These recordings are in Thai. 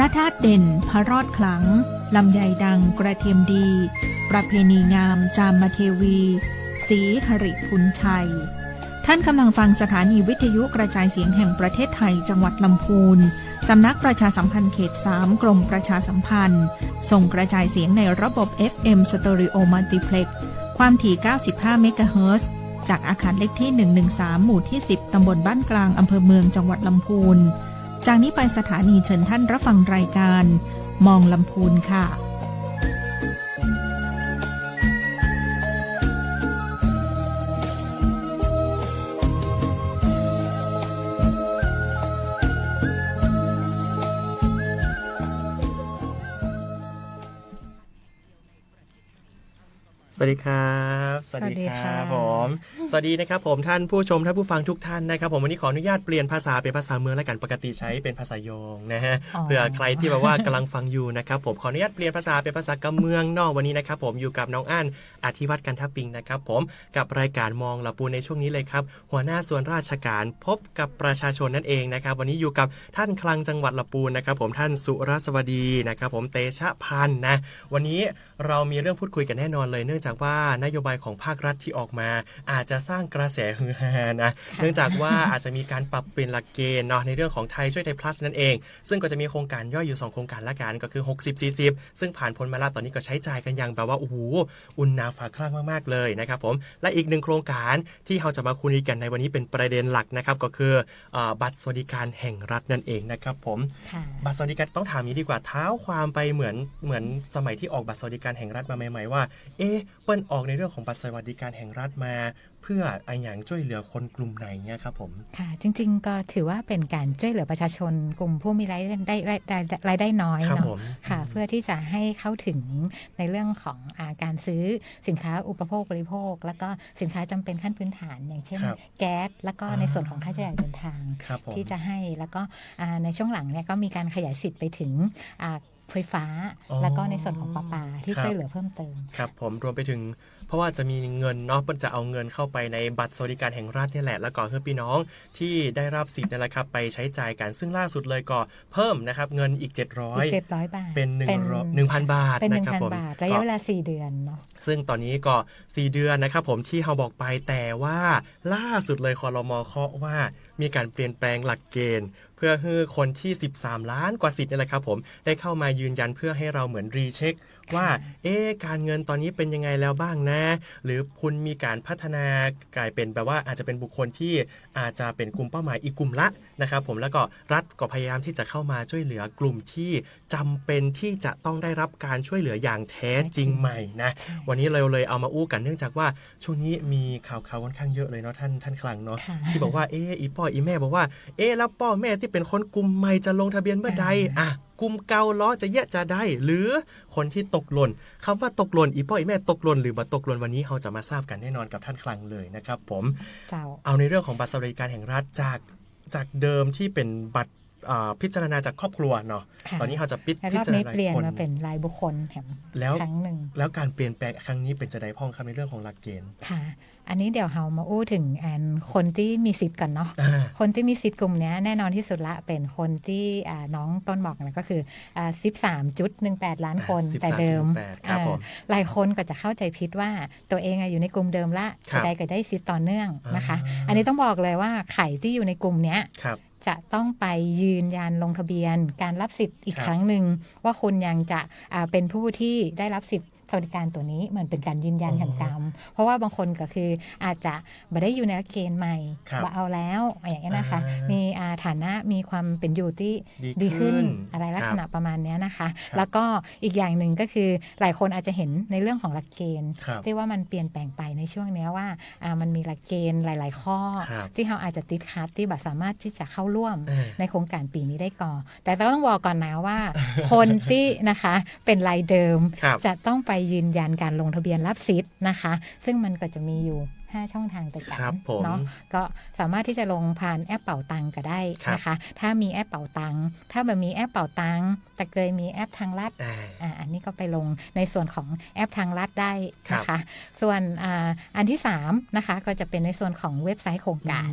ระธาตุเด่นพระรอดขลังลำไยดังกระเทียมดีประเพณีงามจามเทวีศรีหริพุนชัยท่านกำลังฟังสถานีวิทยุกระจายเสียงแห่งประเทศไทยจังหวัดลำพูนสำนักประชาสัมพันธ์เขต 3 กรมประชาสัมพันธ์ส่งกระจายเสียงในระบบ FM Stereo Multiplex ความถี่ 95 เมกะเฮิรตซ์จากอาคารเลขที่ 113 หมู่ที่ 10 ตำบลบ้านกลางอำเภอเมืองจังหวัดลำพูนจากนี้ไปสถานีเชิญท่านรับฟังรายการมองลำพูนค่ะสวัสดีครับสวัสดีครับผมสวัสดีนะครับผมท่านผู้ชมท่านผู้ฟังทุกท่านนะครับผมวันนี้ขออนุญาตเปลี่ยนภาษาเป็นภาษาเมืองและกันปกติใช้เป็นภาษาโยงนะฮะเผื่อใครที่แบบว่ากำลังฟังอยู่นะครับผมขออนุญาตเปลี่ยนภาษาเป็นภาษากำเมืองนอกวันนี้นะครับผมอยู่กับน้องอั้นอธิวัฒน์กันทปิงนะครับผมกับรายการมองลำพูนในช่วงนี้เลยครับหัวหน้าส่วนราชการพบกับประชาชนนั่นเองนะครับวันนี้อยู่กับท่านคลังจังหวัดลำพูนนะครับผมท่านสุรสวัสดีนะครับผมเตชะพันธ์นะวันนี้เรามีเรื่องพูดคุยกันแน่นอนเลยเนื่องจากว่านโยบายของภาครัฐที่ออกมาอาจจะสร้างกระแสฮือฮานะเนื่องจากว่าอาจจะมีการปรับเปลี่ยนหลักเกณฑ์เนาะในเรื่องของไทยช่วยไทย plus นั่นเองซึ่งก็จะมีโครงการย่อยอยู่2โครงการละกันก็คือ60-40ซึ่งผ่านพ้นมาแล้วตอนนี้ก็ใช้จ่ายกันอย่างแบบว่าโอ้โหอุ่นหนาฝาคลั่งมากๆเลยนะครับผมและอีก1โครงการที่เราจะมาคุยกันในวันนี้เป็นประเด็นหลักนะครับก็คือบัตรสวัสดิการแห่งรัฐนั่นเองนะครับผมบัตรสวัสดิการต้องถามนี้ดีกว่าเท้าความไปเหมือนสมัยที่ออกบัตรสวัสดิการแห่งรัฐมาใหม่ๆว่าเปิ้ลออกในเรื่องของบัตรสวัสดิการแห่งรัฐมาเพื่ออย่างช่วยเหลือคนกลุ่มไหนเนี่ยครับผมค่ะจริงๆก็ถือว่าเป็นการช่วยเหลือประชาชนกลุ่มผู้มีรายได้น้อยเนาะค่ะเพื่อที่จะให้เข้าถึงในเรื่องของการซื้อสินค้าอุปโภคบริโภคแล้วก็สินค้าจำเป็นขั้นพื้นฐานอย่างเช่นแก๊สแล้วก็ในส่วนของค่าใช้จ่ายเดินทางที่จะให้แล้วก็ในช่วงหลังเนี่ยก็มีการขยายสิทธิ์ไปถึงไฟฟ้าแล้วก็ในส่วนของประปาที่ช่วยเหลือเพิ่มเติมครับผมรวมไปถึงเพราะว่าจะมีเงินเนาะจะเอาเงินเข้าไปในบัตรสวัสดิการแห่งรัฐนี่แหละแล้วก็ให้พี่น้องที่ได้รับสิทธิ์นั่นแหละครับไปใช้จ่ายกันซึ่งล่าสุดเลยก็เพิ่มนะครับเงินอีก700บาทเป็น 1,000 บาทนะครับผมระยะเวลา4เดือนเนาะซึ่งตอนนี้ก็4เดือนนะครับผมที่เราบอกไปแต่ว่าล่าสุดเลยครม.เคาะว่ามีการเปลี่ยนแปลงหลักเกณฑ์เพื่อให้คนที่13ล้านกว่าสิทธิ์นี่แหละครับผมได้เข้ามายืนยันเพื่อให้เราเหมือนรีเช็คว่าการเงินตอนนี้เป็นยังไงแล้วบ้างนะหรือคุณมีการพัฒนากลายเป็นแบบว่าอาจจะเป็นบุคคลที่อาจจะเป็นกลุ่มเป้าหมายอีกกลุ่มละนะครับผมแล้วก็รัฐก็พยายามที่จะเข้ามาช่วยเหลือกลุ่มที่จำเป็นที่จะต้องได้รับการช่วยเหลืออย่างแท้จริงใหม่นะวันนี้เราเลยเอามาอู้กันเนื่องจากว่าช่วงนี้มีข่าวค่อนข้างเยอะเลยเนาะท่านคลังเนาะที่บอกว่าอีพ่ออีแม่บอกว่าแล้วพ่อแม่ที่เป็นคนกลุ่มใหม่จะลงทะเบียนเมื่อใดกลุ่มเก่าล้อจะแยะจะได้หรือคนที่ตกหล่นคำว่าตกหล่นอีพ่ออีแม่ตกหล่นหรือบ่ตกหล่นวันนี้เราจะมาทราบกันแน่นอนกับท่านคลังเลยนะครับผมเอาในเรื่องของบัตรสวัสดิการแห่งรัฐจากเดิมที่เป็นบัตรพิจารณาจากครอบครัวเนาะตอนนี้เขาจะพิจารณาเปลี่ยนมาเป็นรายบุคคลครั้งหนึ่งแล้วการเปลี่ยนแปลงครั้งนี้เป็นจะได้พ้องคำในเรื่องของหลักเกณฑ์ค่ะอันนี้เดี๋ยวเรามาอู้ถึงคนที่มีสิทธิ์กันเนาะคนที่มีสิทธิ์กลุ่มนี้แน่นอนที่สุดละเป็นคนที่น้องต้นบอกนะก็คือ13.18 ล้านคนแต่เดิมหลายคนก็จะเข้าใจผิดว่าตัวเองอยู่ในกลุ่มเดิมละจะได้ก็ได้สิทธิ์ต่อเนื่องนะคะอันนี้ต้องบอกเลยว่าใครที่อยู่ในกลุ่มนี้จะต้องไปยืนยันลงทะเบียนการรับสิทธิ์อีกครั้งหนึ่งว่าคุณยังจะเป็นผู้ที่ได้รับสิทธิ์สวัสดิการตัวนี้เหมือนเป็นการยืนยันแห่งกรรมเพราะว่าบางคนก็คืออาจจะไม่ได้อยู่ในหลักเกณฑ์ใหม่ว่าเอาแล้วอย่างนี้นะคะมีฐานะมีความเป็นอยู่ที่ดีขึ้นอะไรลักษณะประมาณนี้นะคะแล้วก็อีกอย่างหนึ่งก็คือหลายคนอาจจะเห็นในเรื่องของหลักเกณฑ์ที่ว่ามันเปลี่ยนแปลงไปในช่วงนี้ว่ามันมีหลักเกณฑ์หลายๆข้อที่เขาอาจจะติดขัดที่แบบสามารถที่จะเข้าร่วมในโครงการปีนี้ได้ก่อนแต่ต้องบอกก่อนนะว่าคนที่นะคะเป็นรายเดิมจะต้องไปยืนยันการลงทะเบียนรับสิทธิ์นะคะซึ่งมันก็จะมีอยู่ 5ช่องทางต่าง ครับผม เนาะก็สามารถที่จะลงผ่านแอปเป๋าตังก็ได้นะคะถ้ามีแอปเป๋าตังถ้าแบบมีแอปเป๋าตังแต่เคยมีแอปทางลัดอันนี้ก็ไปลงในส่วนของแอปทางลัดได้นะคะส่วนอันที่3นะคะก็จะเป็นในส่วนของเว็บไซต์โครงการ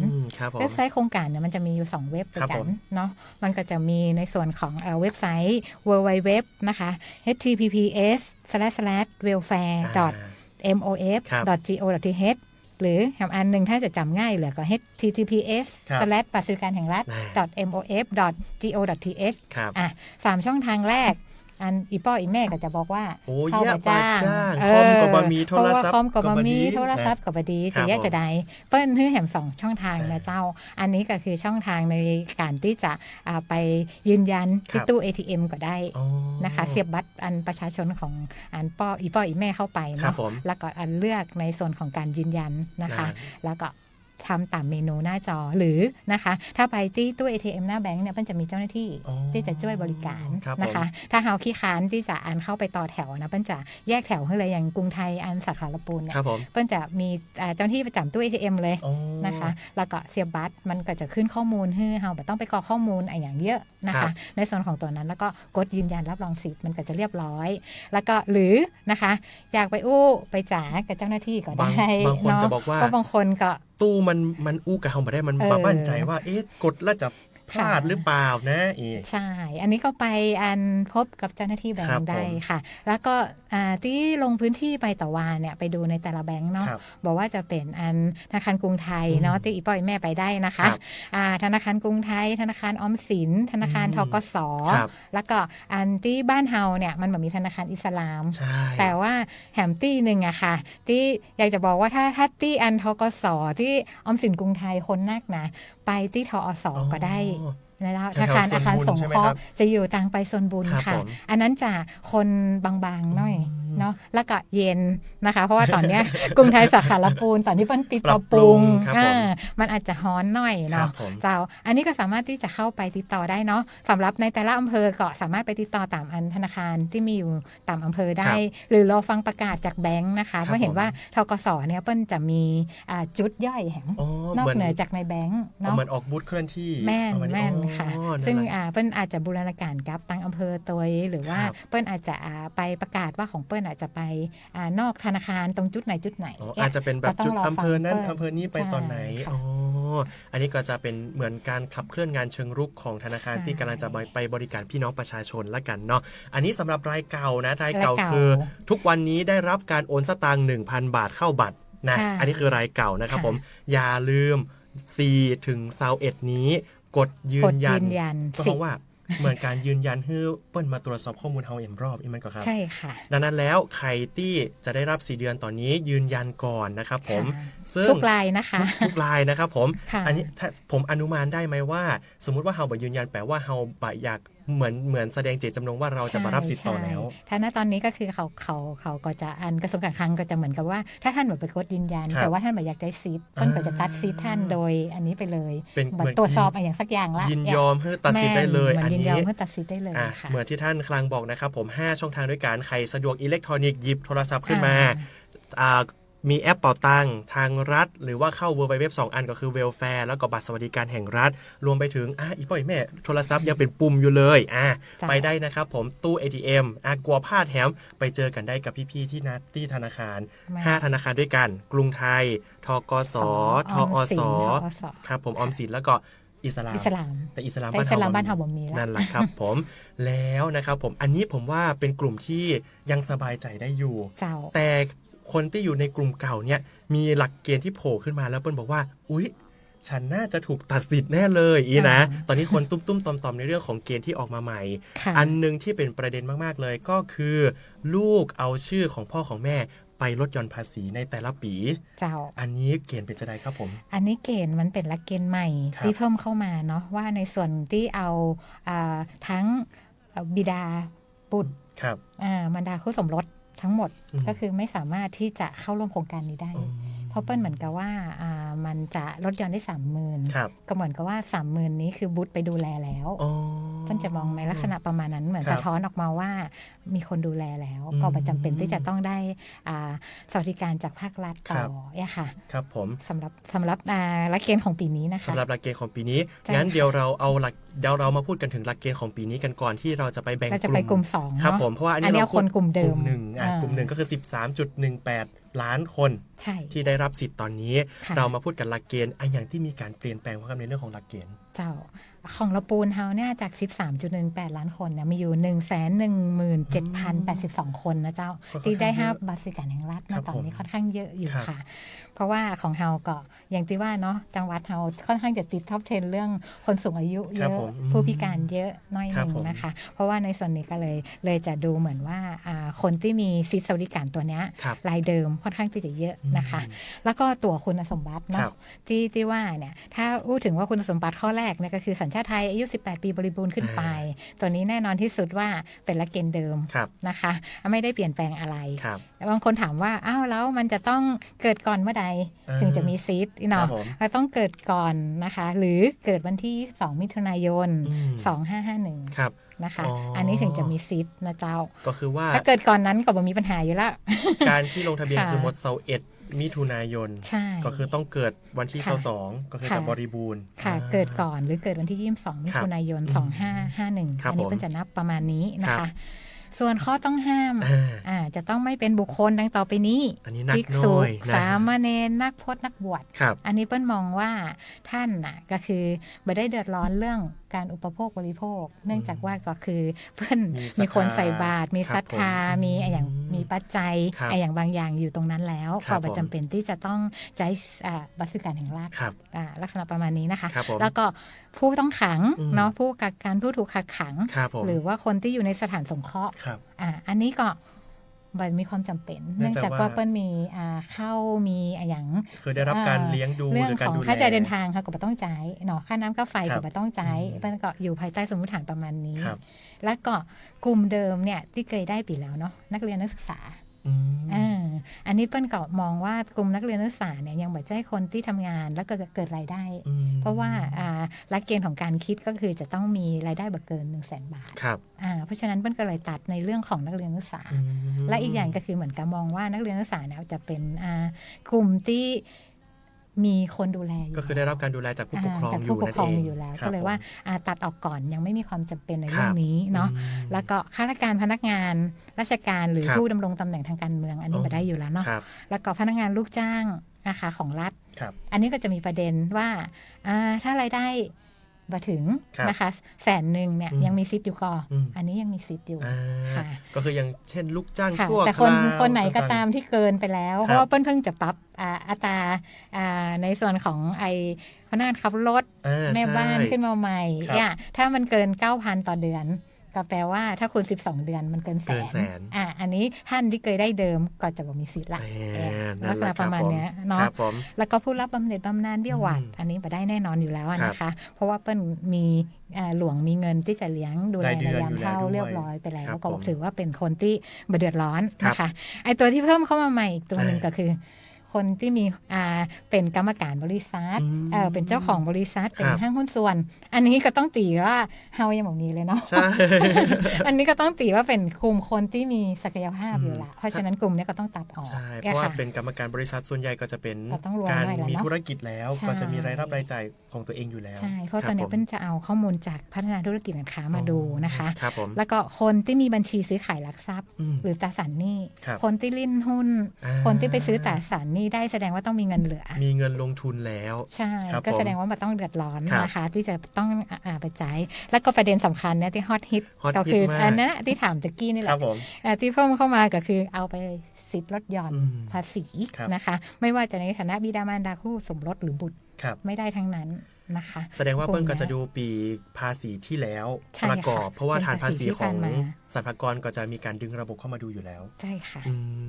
เว็บไซต์โครงการเนี่ยมันจะมีอยู่2เว็บด้วยกันเนาะมันก็จะมีในส่วนของเว็บไซต์ www นะคะ https://welfare.mof.go.th หรือแถมอันหนึ่งถ้าจะจำง่ายเลยก็ https://mof.go.th 3ช่องทางแรกอันอีป้ออีแม่ก็จะบอกว่าเข้าไปจ้างคอมกับบะมีโทรศัพท์คอมกับบะมีโทรศัพท์กับบดีจะแยกจะได้เปิ้ลฮื้อแหม2ช่องทางนะเจ้าอันนี้ก็คือช่องทางในการที่จะไปยืนยันที่ตู้ ATM ก็ได้นะคะเสียบบัตรอันประชาชนของอันอีป้ออีแม่เข้าไปเนาะแล้วก็อันเลือกในส่วนของการยืนยันนะคะแล้วก็ทำตามเมนูหน้าจอหรือนะคะถ้าไปที่ตู้ ATM หน้าแบงค์เนี่ยมันจะมีเจ้าหน้าที่ที่จะช่วยบริการนะคะถ้าเฮาขี้ค้านที่จะอันเข้าไปต่อแถวนะเปิ้นจะแยกแถวให้เลยอย่างกรุงไทยอันสาขาละปูนเนี่ยเปิ้นจะมีเจ้าหน้าที่ประจำตู้ ATM เลยนะคะแล้วก็เสียบบัตรมันก็จะขึ้นข้อมูลให้เฮาแบบต้องไปกรอกข้อมูลอย่างเยอะนะคะในส่วนของตัวนั้นแล้วก็กดยืนยันรับรองสิทธิ์มันก็จะเรียบร้อยแล้วก็หรือนะคะอยากไปไปจ่ายกับเจ้าหน้าที่ก็ได้บางคนจะบอกว่าบางคนก็ตู้มันอู้กับเฮาบ่ได้มันมั่นใจว่ากดแล้วจะพลาดหรือเปล่านะใช่อันนี้ก็ไปอันพบกับเจ้าหน้าที่แบงค์ได้ค่ะแล้วก็ที่ลงพื้นที่ไปต่อวันเนี่ยไปดูในแต่ละแบงค์เนาะบอกว่าจะเป็นอันธนาคารกรุงไทยเนาะที่อีป้อยแม่ไปได้นะคะธนาคารกรุงไทยธนาคารออมสินธนาคารธกส.แล้วก็อันที่บ้านเฮาเนี่ยมันแบบมีธนาคารอิสลามแต่ว่าแหมตี้นึงอะค่ะที่อยากจะบอกว่าถ้าที่อันธกส.ที่ออมสินกรุงไทยคนนักนะไปที่ทอส.ก็ได้แล้วธนาคารอาคารสงเคราะห์จะอยู่ทางไปโซนบุญค่ะอันนั้นจะคนบางๆหน่อยเนาะแล้วก็เย็นนะคะเพราะว่าตอนนี้กรุงไทยสาขาละปูนตอนนี้เพิ่นปิดปรับปรุงมันอาจจะฮ้อนหน่อยเนาะเจ้าอันนี้ก็สามารถที่จะเข้าไปติดต่อได้เนาะสำหรับในแต่ละอำเภอก็สามารถไปติดต่อตามอันธนาคารที่มีอยู่ตามอำเภอได้หรือรอฟังประกาศจากแบงค์นะคะเพราะเห็นว่าธกส.เนี่ยเปิ้นจะมีจุดย่อยแห่งนอกเหนือจากในแบงค์เนาะเหมือนออกบูธเคลื่อนที่แม่นค่ะซึ่งเปิ้ลอาจจะบูรณาการกับตั้งอำเภอตัวหรือว่าเปิ้ลอาจจะไปประกาศว่าของเปิ้ลอาจจะไปนอกธนาคารตรงจุดไหนอาจจะเป็นแบบจุดอำเภอนั้นอำเภอนี้ไปตอนไหนอันนี้ก็จะเป็นเหมือนการขับเคลื่อนงานเชิงรุกของธนาคารที่กำลังจะไปบริการพี่น้องประชาชนละกันเนาะอันนี้สำหรับรายเก่านะรายเก่าคือทุกวันนี้ได้รับการโอนสตางค์ 1,000 บาทเข้าบัตรนะอันนี้คือรายเก่านะครับผมอย่าลืม4 ถึง 21นี้กดยืนยันเพราะว่าเหมือนการยืนยันให้เปิ้ลมาตรวจสอบข้อมูลเฮาเอ็มรอบอีมันก็ครับใช่ค่ะดังนั้นแล้วใครที่จะได้รับ4เดือนตอนนี้ยืนยันก่อนนะครับผมซึ่งทุกรายนะคะทุกรายนะครับผมอันนี้ถ้าผมอนุมานได้ไหมว่าสมมุติว่าเฮาบ่ยืนยันแปลว่าเฮาบ่อยากเหมือนแสดงเจตจำนงว่าเราจะมารับสิทธิ์ต่อแล้วถ้าณตอนนี้ก็คือเขาก็จะอันกระทรวงการคลังก็จะเหมือนกับว่าถ้าท่านแบบไปกดยืนยันแต่ว่าท่านไม่อยากได้สิทธิ์ท่านก็จะตัดสิทธิ์ท่านโดยอันนี้ไปเลยเป็นตรวจสอบอย่างสักอย่างละยินยอมให้ตัดสิทธิ์ได้เลยอันนี้ยินยอมให้ตัดสิทธิ์ได้เลยค่ะเหมือนที่ท่านคลังบอกนะครับผม5ช่องทางด้วยกันใครสะดวกอิเล็กทรอนิกส์หยิบโทรศัพท์ขึ้นมามีแอปเป๋าตังค์ทางรัฐหรือว่าเข้า www 2 อันก็คือ Welfare แล้วก็บัตรสวัสดิการแห่งรัฐรวมไปถึงอีพ่อแม่โทรศัพท์ยังเป็นปุ่มอยู่เลยไปได้นะครับผมตู้ ATM กลัวพลาดแถมไปเจอกันได้กับพี่ๆที่ธนาคาร5ธนาคารด้วยกันกรุงไทยธกส.ทอส.ครับผมออมสินแล้วก็อิสลามแต่อิสลามบ้านเฮาบ่มีนั่นแหละครับผมแล้วนะครับผมอันนี้ผมว่าเป็นกลุ่มที่ยังสบายใจได้อยู่แต่คนที่อยู่ในกลุ่มเก่าเนี่ยมีหลักเกณฑ์ที่โผล่ขึ้นมาแล้วเปิ้ลบอกว่าอุ๊ยฉันน่าจะถูกตัดสิทธิ์แน่เลยนะตอนนี้คนตุ้มๆตอมๆในเรื่องของเกณฑ์ที่ออกมาใหม่อันนึงที่เป็นประเด็นมากๆเลยก็คือลูกเอาชื่อของพ่อของแม่ไปลดหย่อนภาษีในแต่ละปีอันนี้เกณฑ์เป็นจะได้ครับผมอันนี้เกณฑ์มันเป็นหลักเกณฑ์ใหม่ที่เพิ่มเข้ามาเนาะว่าในส่วนที่เอาทั้งบิดาบุตรมารดาคู่สมรสทั้งหมดก็คือไม่สามารถที่จะเข้าร่วมโครงการนี้ได้เพราะเปิ้ลเหมือนกับว่ามันจะลดหย่อนได้ 30,000 ก็เหมือนกับว่า 30,000 นี้คือบุตรไปดูแลแล้ว ปิ้ลจะมองในลักษณะประมาณนั้นเหมือนสะท้อนออกมาว่ามีคนดูแลแล้วก็ไม่จำเป็นที่จะต้องได้สวัสดิการจากภาครัฐต่อเนี่ยค่ะครับผมสำหรับหลักเกณฑ์ของปีนี้นะคะสำหรับหลักเกณฑ์ของปีนี้งั้นเดี๋ยวเรามาพูดกันถึงหลักเกณฑ์ของปีนี้กันก่อนที่เราจะไปแบ่งกลุ่ม2ครับผมเพราะว่าอันนี้เราคนกลุ่มเดิมกลุ่มหนึ่งก็คือ 13.18 ล้านคนที่ได้รับสิทธิ์ตอนนี้เรามาพูดกันหลักเกณฑ์อย่างที่มีการเปลี่ยนแปลงในเรื่องของหลักเกณฑ์เจ้าของละปูนเฮาเนี่ยจาก 13.18 ล้านคนเนี่ยมีอยู่ 117,082 คนนะเจ้าที่ได้5บัตรสวัสดิการแห่งรัฐนะตอนนี้ค่อนข้างเยอะอยู่ค่ะเพราะว่าของเฮาก็อย่างที่ว่าเนาะจังหวัดเฮาค่อนข้างจะติดท็อป 10 เรื่องคนสูงอายุเยอะผู้พิการเยอะน้อยนึงนะคะเพราะว่าในส่วนนี้ก็เลยจะดูเหมือนว่าคนที่มีสิทธิสวัสดิการตัวเนี้ยรายเดิมค่อนข้างที่จะเยอะนะคะแล้วก็ตัวคุณสมบัติเนาะที่ว่าเนี่ยถ้าพูดถึงว่าคุณสมบัติข้อแรกเนี่ยก็คือสัญชาติไทยอายุ18 ปีบริบูรณ์ขึ้นไปตัวนี้แน่นอนที่สุดว่าเป็นหลักเกณฑ์เดิมนะคะไม่ได้เปลี่ยนแปลงอะไรบางคนถามว่าอ้าวแล้วมันจะต้องเกิดก่อนเมื่อใดถึงจะมีสิทธิ์เนาะเราต้องเกิดก่อนนะคะหรือเกิดวันที่2 มิถุนายน 2551ครับนะคะอันนี้ถึงจะมีสิทธิ์นะเจ้าก็คือว่าถ้าเกิดก่อนนั้นก็บ่มีปัญหาอยู่แล้วการที่ลงทะเบียนคือหมด21 มิถุนายนก็คือต้องเกิดวันที่22ก็คือจะบริบูรณ์ค่ะเกิดก่อนหรือเกิดวันที่22 มิถุนายน 2551อันนี้เพิ่นจะนับประมาณนี้นะคะส่วนข้อต้องห้ามจะต้องไม่เป็นบุคคลดังต่อไปนี้ภิกษุสามเณรนักพจน์นักบวชอันนี้เปิ้ลมองว่าท่านน่ะก็คือไม่ได้เดือดร้อนเรื่องการอุปโภคบริโภคเนื่องจากว่าก็คือเปิ้ลมีคนใส่บาตรมีศรัทธามีอย่างมีปัจจัยอย่างบางอย่างอยู่ตรงนั้นแล้วก็ไม่จำเป็นที่จะต้องใช้บัตรสวัสดิการแห่งรัฐลักษณะประมาณนี้นะคะแล้วก็ผู้ต้องขังเนาะผู้กักกันผู้ถูกกักขังหรือว่าคนที่อยู่ในสถานสงเคราะห์อันนี้ก็มีความจำเป็นเนื่องจากว่าเปิ้ลมีเข้ามีอย่างคือได้รับการเลี้ยงดูเรื่องของค่าใช้จ่ายเดินทางค่ะก็ไม่ต้องจ่ายเนาะค่าน้ำค่าไฟก็ไม่ต้องจ่ายเปิ้ลก็อยู่ภายใต้สมมติฐานประมาณนี้แล้วก็กลุ่มเดิมเนี่ยที่เคยได้ปีแล้วเนาะนักเรียนนักศึกษาอันนี้เปิ้ลก็มองว่ากลุ่มนักเรียนนักศึกษาเนี่ยยังไม่ใช่คนที่ทำงานแล้วก็เกิดรายได้เพราะว่าหลักเกณฑ์ของการคิดก็คือจะต้องมีรายได้บ่เกิน 100,000 บาทเพราะฉะนั้นเปิ้ลก็เลยตัดในเรื่องของนักเรียนนักศึกษาและอีกอย่างก็คือเหมือนกับมองว่านักเรียนนักศึกษาเนี่ยจะเป็นกลุ่มที่มีคนดูแลก็คือได้รับการดูแลจากผู้ปกครองอยู่นั่นเองอยู่แล้วก็เลยว่าตัดออกก่อนยังไม่มีความจำเป็นในเรื่องนี้เนาะแล้วก็ข้าราชการพนักงานราชการหรือผู้ดำรงตำแหน่งทางการเมืองอันนี้มาได้อยู่แล้วเนาะแล้วก็พนักงานลูกจ้างนะคะของรัฐอันนี้ก็จะมีประเด็นว่าถ้ารายได้มาถึงนะคะ100,000เนี่ยยังมีสิทธิ์อยู่ก่อนอันนี้ยังมีสิทธิ์อยู่ค่ะก็คืออย่างเช่นลูกจ้างชั่วคราวแต่คนไหนก็ตามที่เกินไปแล้วเพราะว่าเพิ่งจะปรับอัตราในส่วนของพนักงานขับรถแม่บ้านขึ้นมาใหม่เนี่ยถ้ามันเกิน 9,000 ต่อเดือนก็แปลว่าถ้าคุณ12 เดือนมันเกินแสนอันนี้ท่านที่เคยได้เดิมก็จะบ่มีสิทธิ์ละลักษณะประมาณนี้เนาะแล้วก็ผู้รับบำเหน็จบำนาญเบี้ยหวัดอันนี้บ่ได้แน่นอนอยู่แล้วนะคะเพราะว่าเปิ้ลมีหลวงมีเงินที่จะเลี้ยงดูแลในยามเฒ่าเรียบร้อยไปแล้วก็ถือว่าเป็นคนที่บ่เดือดร้อนนะคะไอ้ตัวที่เพิ่มเข้ามาใหม่อีกตัวนึงก็คือคนที่มีเป็นกรรมการบริษัทเป็นเจ้าของบริษัทเป็นห้างหุ้นส่วนอันนี้ก็ต้องตีว่าเฮายังบ่มีเลยเนาะ อันนี้ก็ต้องตีว่าเป็นกลุ่มคนที่มีศักยภาพอยู่ละเพราะฉะนั้นกลุ่มนี้ก็ต้องตัดออกใช่เพราะว่าเป็นกรรมการบริษัทส่วนใหญ่ก็จะเป็นการมีธุรกิจแล้วก็จะมีรายรับรายจ่ายของตัวเองอยู่แล้วใช่เพราะตอนนี้เพิ่นจะเอาข้อมูลจากพัฒนาธุรกิจการค้ามาดูนะคะแล้วก็คนที่มีบัญชีซื้อขายหลักทรัพย์หรือตราสารหนี้คนที่ลิ้นหุ้นคนที่ไปซื้อตราสารหนี้ได้แสดงว่าต้องมีเงินเหลือมีเงินลงทุนแล้วใช่ก็แสดงว่ามันต้องเดือดร้อนนะคะที่จะต้องไปจ่ายแล้วก็ประเด็นสำคัญเนี่ยที่ฮอตฮิตก็คืออันนั้นที่ถามตะกี้นี่แหละที่เพิ่มเข้ามาก็คือเอาไปสิทธิ์ลดหย่อนภาษีนะคะไม่ว่าจะในฐานะบิดามารดาคู่สมรสหรือบุตรไม่ได้ทั้งนั้นนะคะแสดงว่าเปิ้ลก็จะดูปีภาษีที่แล้วประกอบเพราะว่าฐานภาษีของสรรพากรก็จะมีการดึงระบบเข้ามาดูอยู่แล้วใช่ค่ะ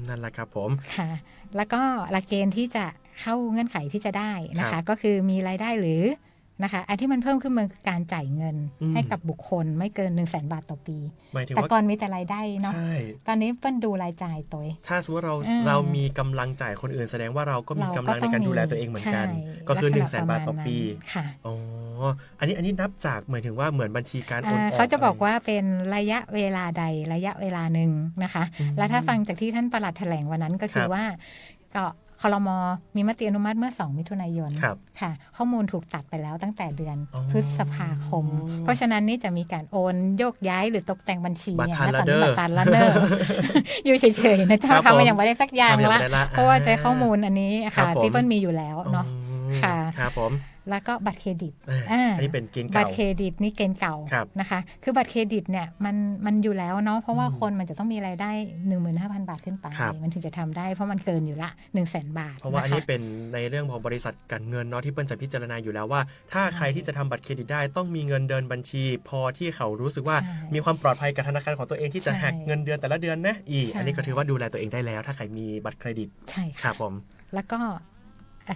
นั่นแหละครับผมค่ะแล้วก็หลักเกณฑ์ที่จะเข้าเงื่อนไขที่จะได้นะคะก็คือมีรายได้หรือ นะคะอันที่มันเพิ่มขึ้นมันคือการจ่ายเงินให้กับบุคคลไม่เกิน 100,000 บาทต่อปีแต่ก่อนมีแต่รายได้เนาะตอนนี้เปิ้ลดูรายจ่ายตัวถ้าสมมติเรามีกำลังจ่ายคนอื่นแสดงว่าเราก็มีกำลังในการดูแลตัวเองเหมือนกันก็คือ 100,000 บาทต่อปีค่ะอ๋ออันนี้นับจากหมายถึงว่าเหมือนบัญชีการโอนออกเขาจะบอกว่าเป็นระยะเวลาใดระยะเวลาหนึ่งนะคะแล้วถ้าฟังจากที่ท่านปลัดแถลงวันนั้นก็คือว่าก็ครม.มีมติอนุมัติเมื่อ2 มิถุนายนค่ะข้อมูลถูกตัดไปแล้วตั้งแต่เดือนพฤษภาคมเพราะฉะนั้นนี่จะมีการโอนโยกย้ายหรือตกแต่งบัญชีเนี่ยนะตอนนี้บัตรละเนอร์อยู่เฉยๆนะเจ้าทำมาอย่างไม่ได้สักอย่างละเพราะว่าใช้ข้อมูลอันนี้ค่ะที่เปิ้ลมีอยู่แล้วเนาะค่ะครับผมแล้วก็บัตรเครดิตอันนี้เป็นเกณฑ์เก่าบัตรเครดิตนี่เกณฑ์เก่านะคะคือบัตรเครดิตเนี่ยมันอยู่แล้วเนาะเพราะว่าคนมันจะต้องมีรายได้ 15,000 บาทขึ้นไปมันถึงจะทำได้เพราะมันเกินอยู่ละ 100,000 บาทเพราะว่าอันนี้เป็นในเรื่องของบริษัทการเงินเนาะที่เปิ้ลจะพิจารณาอยู่แล้วว่าถ้าใครที่จะทำบัตรเครดิตได้ต้องมีเงินเดินบัญชีพอที่เขารู้สึกว่ามีความปลอดภัยกับธนาคารของตัวเองที่จะหักเงินเดือนแต่ละเดือนนะอันนี้ก็ถือว่าดูแลตัวเองได้แล้วถ้าใครมีบัตรเครดิตใช่ครับผมแล้วก็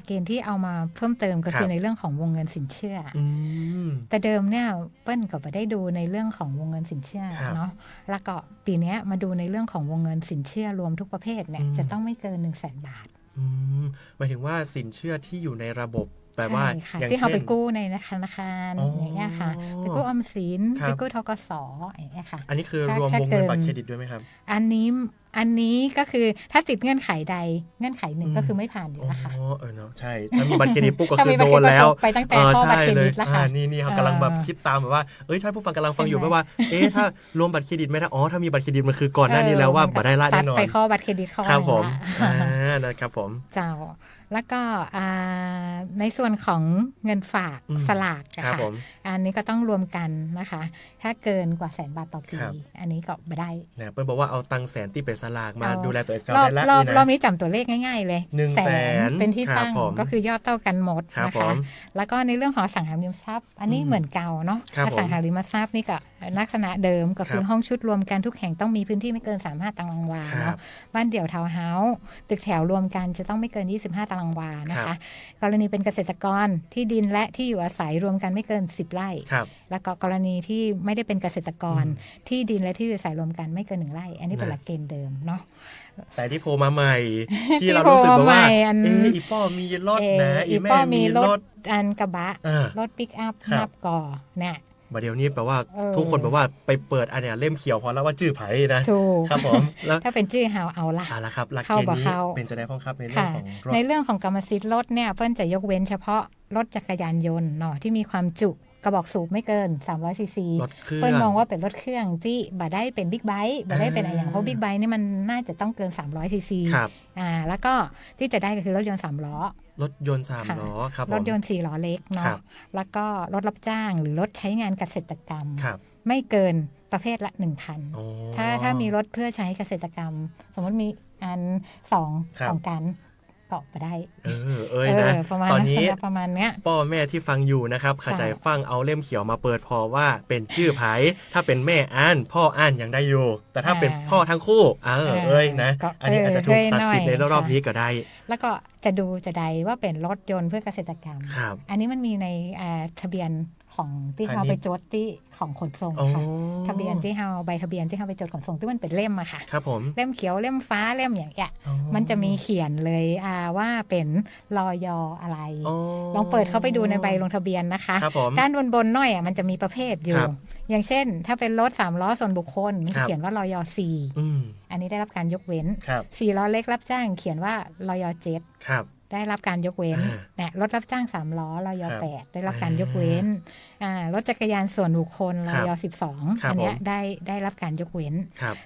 เกณฑ์ที่เอามาเพิ่มเติมก็คือในเรื่องของวงเงินสินเชื่อแต่เดิมเนี่ยเปิ้ลก็ไปได้ดูในเรื่องของวงเงินสินเชื่อเนาะแล้วก็ปีนี้มาดูในเรื่องของวงเงินสินเชื่อรวมทุกประเภทเนี่ยจะต้องไม่เกิน 100,000 บาทหมายถึงว่าสินเชื่อที่อยู่ในระบบแปลว่าอย่างที่เขาไปกู้ในธนาคารอย่างเงี้ยค่ะไปกู้ออมสินไปกู้ธกสอย่างเงี้ยค่ะอันนี้คือรวมวงเงินบัตรเครดิตด้วยไหมครับอันนี้ก็คือถ้าติดเงื่อนไขใดเงื่อนไขหนึ่งก็คือไม่ผ่านอยู่แล้วค่ะเนาะใช่ถ้ามีบัตรเครดิตปุ๊บก็คือโดนแล้วไปตั้งแต่ข้อบัตรเครดิตแล้วค่ะนี่เขากำลังแบบคิดตามแบบว่าท่านผู้ฟังกำลังฟังอยู่ไหมว่าถ้ารวมบัตรเครดิตไม่ได้ถ้ามีบัตรเครดิตมันคือก่อนหน้านี้แล้วว่าบัตรได้ละแน่นอนไปข้อบัตรเครดิตเข้าครับผมนะครับผมเจ้าแล้วก็ในส่วนของเงินฝากสลากค่ะอันนี้ก็ต้องรวมกันนะคะถ้าเกินกว่า100,000 บาทต่อปีอันนี้ก็ไม่ได้เนี่ยเปิ้ลบอกว่าเอาตังค์100,000ที่เป็นสลากมาดูแลตัวเองได้แล้วรอบนี้จำตัวเลขง่ายๆเลย100,000เป็นที่ตั้งก็คือยอดเท่ากันหมดนะคะแล้วก็ในเรื่องของอสังหาริมทรัพย์อันนี้เหมือนเก่าเนาะอสังหาริมทรัพย์นี่ก็ลักษณะเดิมก็คือห้องชุดรวมกันทุกแห่งต้องมีพื้นที่ไม่เกิน35 ตารางวาเนาะบ้านเดี่ยวทาวน์เฮาส์ตึกแถวรวมกันจะต้องไม่เกิน25 ตารางวานะคะกรณีเป็นเกษตรกรที่ดินและที่อยู่อาศัยรวมกันไม่เกิน10 ไร่แล้วก็กรณีที่ไม่ได้เป็นเกษตรกรที่ดินและที่อยู่อาศัยรวมกันไม่เกิน1 ไร่อันนี้เป็นหลักเกณฑ์เดิมเนาะแต่ที่โผล่มาใหม่ที่เรารู้สึกว่าอีป้อมีรถนะอีแม่มีรถอันกระบะรถปิกอัพนับก่อเนี่ยเดี๋ยวนี้แปลว่าทุกคนแปลว่าไปเปิดอันเนี้ยเล่มเขียวพอแล้วว่าชื่อไผ่นะครับผมแล้วถ้าเป็นชื่อเฮาเอาละครับหลักเกณฑ์นี้เป็นจะได้พ้องครับในเรื่องของรถในเรื่องของกรรมสิทธิ์รถเนี่ยเพิ่นจะยกเว้นเฉพาะรถจักรยานยนต์เนาะที่มีความจุกระบอกสูบไม่เกิน300 ซีซีเพิ่นมองว่าเป็นรถเครื่องที่บ่ได้เป็นบิ๊กไบค์บ่ได้เป็นอะไรอย่างเพราะบิ๊กไบค์นี่มันน่าจะต้องเกิน300 ซีซีแล้วก็ที่จะได้ก็คือรถยนต์3 ล้อรถยนต์3 ล้อครับรถยนต์4 ล้อเล็กเนาะแล้วก็รถรับจ้างหรือรถใช้งานเกษตรกรรมไม่เกินประเภทละ1 คันถ้ามีรถเพื่อใช้เกษตรกรรมสมมติมีอัน2กันเกาะไปได้นะตอนนี้ประมาณเนี้ยพ่อแม่ที่ฟังอยู่นะครับขจายฟังเอาเล่มเขียวมาเปิดพอว่าเป็นชื่อไผถ้าเป็นแม่อ่านพ่ออ่านยังได้อยู่แต่ถ้าเป็นพ่อทั้งคู่นะอันนี้อาจจะถูกตัดสินในรอบนี้ก็ได้แล้วก็จะได้ว่าเป็นรถยนต์เพื่อเกษตรกรรมอันนี้มันมีในทะเบียนของที่เราไปจดที่ของขนส่งค่ะทะเบียนที่เราใบทะเบียนที่เราไปจดขนส่งที่มันเป็นเล่มอะค่ะครับผมเล่มเขียวเล่มฟ้าเล่มอย่างเงี้ยมันจะมีเขียนเลยว่าเป็นรอยอะไรลองเปิดเข้าไปดูในใบลงทะเบียนนะคะด้านบนหน่อยมันจะมีประเภทอยู่อย่างเช่นถ้าเป็นรถ3 ล้อส่วนบุคคลเขียนว่ารอย4อันนี้ได้รับการยกเว้น4 ล้อเล็กรับจ้างเขียนว่ารอย7ได้รับการยกเว้นเนี่ยรถรับจ้าง3 ล้อรอย8ได้รับการยกเว้นรถจักรยานส่วนบุคคลรอย12อันนี้ได้รับการยกเว้น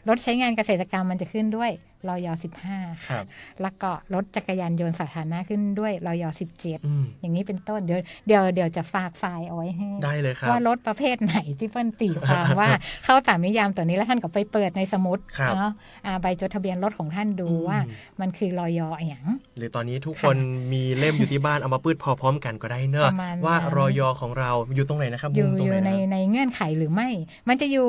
รถใช้งานเกษตรกรรมมันจะขึ้นด้วยรอย15ค่ะแล้วก็รถจักรยานยนต์สาธารณะขึ้นด้วยรอย17อย่างนี้เป็นต้นเดี๋ยวจะฝากไฟล์เอาไว้ให้ได้เลยครับว่ารถประเภทไหนที่เปิ้ลตีความว่าเข้าตามนิยามตัวนี้แล้วท่านก็ไปเปิดในสมุดเนาะใบจดทะเบียนรถของท่านดูว่ามันคือรอยอย่างหรือตอนนี้ทุกคนมีเล่มอยู่ที่บ้านเอามาปืดพอพร้อมกันก็ได้เนอะว่ารอยของเราอยู่ตรงไหนนะครับอยู่ในเงื่อนไขหรือไม่มันจะอยู่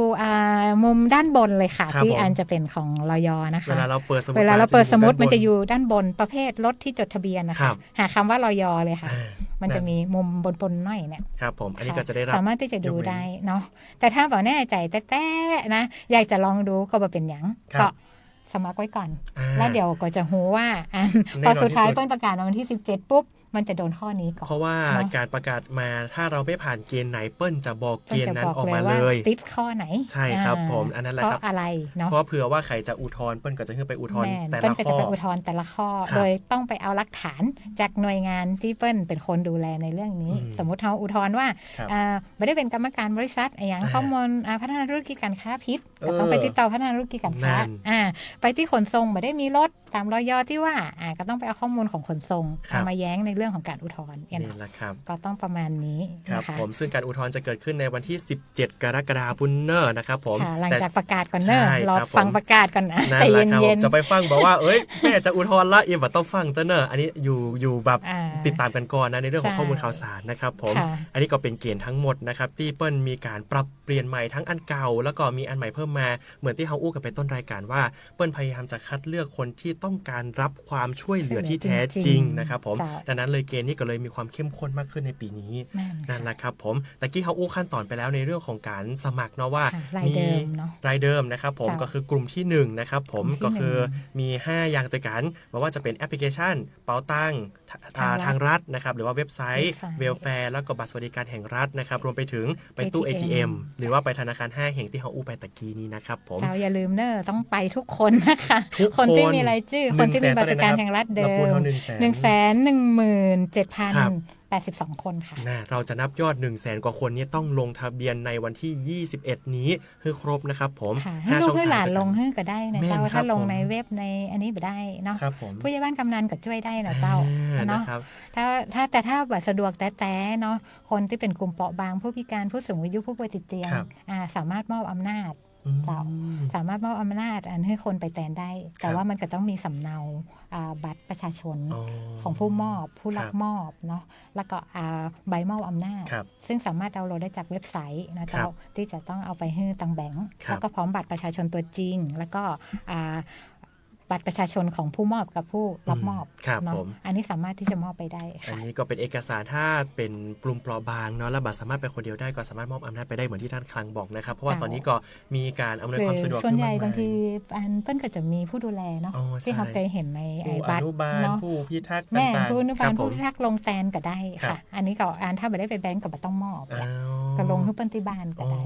มุมด้านบนเลยค่ะที่อันจะเป็นของรอยนะคะเวลาเราเปิดสมุดมันจะอยู่ด้านบนประเภทรถที่จดทะเบียนนะคะหาคำว่ารอยเลยค่ะ มันจะมีมุมบนๆหน่อยเนี่ย ครับผมอันนี้ก็จะได้รับ สามารถที่จะดูได้เนาะแต่ถ้าบอกแน่ใจแต่นะอยากจะลองดูก็บ่เป็นหยังก็สมัครไว้ก่อนแล้วเดี๋ยวก็จะรู้ว่าพอสุดท้ายเปิ้ลประกาศวันที่17ปุ๊บมันจะโดนข้อนี้ก่อนเพราะว่าการประกาศมาถ้าเราไม่ผ่านเกณฑ์ไหนเปิ้ลจะบอกเกณฑ์นั้นออกมาเลย ติดข้อไหนใช่ครับผมอันนั้นแหละครับเพราะอะไรเนาะเพราะเผื่อว่าใครจะอุทธรณ์เปิ้ลก็จะขึ้นไปอุทธรณ์แต่ละข้อเปิ้ลก็จะไปอุทธรณ์แต่ละข้อโดยต้องไปเอาหลักฐานจากหน่วยงานที่เปิ้ลเป็นคนดูแลในเรื่องนี้สมมติเขาอุทธรณ์ว่าไม่ได้เป็นกรรมการบริษัทอย่างข้อมูลพัฒนาธุรกิจการค้าพิษก็ต้องไปติดต่อพัฒนาธุรกิจการค้าไปที่ขนส่งไม่ได้มีรถตามรอยที่ว่าก็ต้องไปเอาข้อมูลของขนส่งเอามาแย้งในเรื่องของการอุทธรณ์นี่แหละครับก็ต้องประมาณนี้นะคะผมซึ่งการอุทธรณ์จะเกิดขึ้นในวันที่17กรกฎาคมเนอร์นะครับผมหลังจากประกาศก่อนเนอร์รอฟังประกาศก่อนนะใจเย็นๆจะไปฟังบอกว่าแม่จะอุทธรณ์ละอีว่าต้องฟังเนอร์อันนี้อยู่แบบติดตามกันก่อนนะในเรื่องของข้อมูลข่าวสารนะครับผมอันนี้ก็เป็นเกณฑ์ทั้งหมดนะครับที่เปิ้ลมีการปรับเปลี่ยนใหม่ทั้งอันเก่าแล้วก็มีอันใหม่เพิ่มมาเหมือนที่เขาอู้กันไปต้นรายการว่าเปิ้ลพยายามจะคัดเลือกคนที่ต้องการรับความช่วยเหลือที่แท้จริงนะครับผมดังนั้นเลยเกณฑ์นี้ก็เลยมีความเข้มข้นมากขึ้นในปีนี้นั่นแหละครับผมตะกี้เขาอู้ขั้นตอนไปแล้วในเรื่องของการสมัครเนาะว่ามีรายเดิมนะครับผมก็คือกลุ่มที่1นะครับผมก็คือมี5อย่างตัวกันไม่ว่าจะเป็นแอปพลิเคชันเป๋าตังทางรัฐนะครับหรือว่าเว็บไซต์เวลแฟร์แล้วก็บัตรสวัสดิการแห่งรัฐนะครับรวมไปถึงไปตู้ ATM หรือว่าไปธนาคาร5แห่งที่เขาอู้ไปตะกี้นี้นะครับผมอย่าลืมเนอะต้องไปทุกคนนะคะคนที่มีรายชื่อคนที่มีบัตรสวัสดิการแห่งรัฐเดิม117,082 คนค่ะเราจะนับยอด 100,000 กว่าคนนี้ต้องลงทะเบียนในวันที่21นี้ให้ครบนะครับผมให้ลูกให้หลานลงให้ก็ได้นะเจ้าถ้าลงในเว็บในอันนี้ไม่ได้เนาะผู้ใหญ่บ้านกำนันก็ช่วยได้นะเจ้าเนาะถ้าบัตรสะดวกแต่เนาะคนที่เป็นกลุ่มเปราะบางผู้พิการผู้สูงอายุผู้ป่วยติดเตียงสามารถมอบอำนาจสามารถมอบอำนาจให้คนไปแทนได้แต่ว่ามันก็ต้องมีสำเนาบัตรประชาชนของผู้มอบผู้รับมอบเนาะแล้วก็ใบมอบอำนาจซึ่งสามารถดาวน์โหลดได้จากเว็บไซต์นะเจ้าที่จะต้องเอาไปให้ตังแบงค์แล้วก็พร้อมบัตรประชาชนตัวจริงแล้วก็บัตรประชาชนของผู้มอบกับผู้รับมอบเนาะอันนี้สามารถที่จะมอบไปได้อันนี้ก็เป็นเอกสารถ้าเป็นกลุ่มเปราะบางเนาะแล้วบัตรสามารถไปคนเดียวได้ก็สามารถมอบอำนาจไปได้เหมือนที่ท่านคลังบอกนะครับเพราะว่าตอนนี้ก็มีการอำนวยความสะดวกส่วนใหญ่บางทีเปิ้ลก็จะมีผู้ดูแลเนาะที่เขาเคยเห็นในบัตรเนาะผู้พิทักษ์ต่างๆผู้อนุบาลผู้พิทักษ์ลงแตนก็ได้ค่ะอันนี้ก็ถ้าไม่ได้ไปแบงก์ก็ต้องมอบก็ลงให้เปิ้ลที่บ้านก็ได้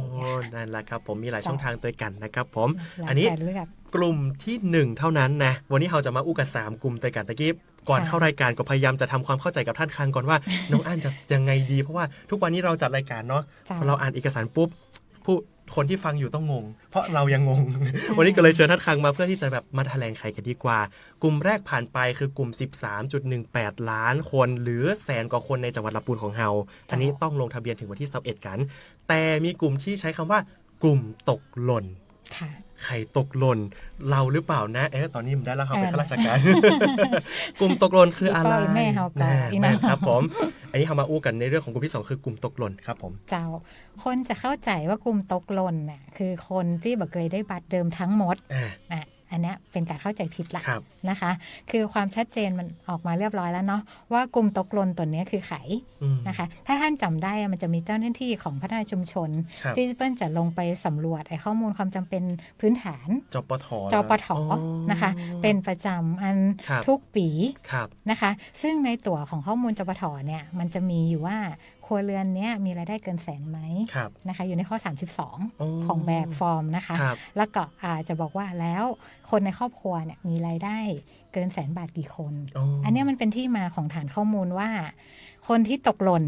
นั่นแหละครับผมมีหลายช่องทางด้วยกันนะครับผมอันนี้กลุ่มที่1เท่านั้นนะวันนี้เราจะมาอู้กัน3กลุ่มด้วยกันตะกี้ก่อนเข้ารายการก็พยายามจะทำความเข้าใจกับท่านคังก่อนว่าน้องอ่านจะยังไงดีเพราะว่าทุกวันนี้เราจัดรายการเนาะพอเราอ่านเอกสารปุ๊บคนที่ฟังอยู่ต้องงงเพราะเรายังงง วันนี้ก็เลยเชิญท่านคังมาเพื่อที่จะแบบมาแถลงไขกันดีกว่ากลุ่มแรกผ่านไปคือกลุ่ม 13.18 ล้านคนหรือแสนกว่าคนในจังหวัดลำพูนของเฮาอันนี้ต้องลงทะเบียนถึงวันที่21กันแต่มีกลุ่มที่ใช้คำว่ากลุ่มตกหล่นใครตกหล่นเราหรือเปล่านะตอนนี้มันได้แล้วเขาเป็นข้าราชการ กลุ่มตกหล่นคืออะไรนะครับผมอันนี้เขามาอู้กันในเรื่องของกลุ่มที่2คือกลุ่มตกหล่นครับผมเจ้าคนจะเข้าใจว่ากลุ่มตกหล่นน่ะคือคนที่บ่เคยได้บัตรเดิมทั้งหมดอันนี้เป็นการเข้าใจผิดละนะคะคือความชัดเจนมันออกมาเรียบร้อยแล้วเนาะว่ากลุ่มตกหล่นตัวนี้คือไขนะคะถ้าท่านจำได้มันจะมีเจ้าหน้าที่ของพัฒนาชุมชนที่เปิ้ลจะลงไปสำรวจข้อมูลความจำเป็นพื้นฐานจปทนะคะเป็นประจำอันทุกปีนะคะซึ่งในตัวของข้อมูลจปทเนี่ยมันจะมีอยู่ว่าครัวเรือนเนี้ยมีรายได้เกินแสนไหมนะคะอยู่ในข้อ32ของแบบฟอร์มนะคะแล้วก็จะบอกว่าแล้วคนในครอบครัวเนี่ยมีรายได้เกิน100,000 บาทกี่คนอันนี้มันเป็นที่มาของฐานข้อมูลว่าคนที่ตกหล่น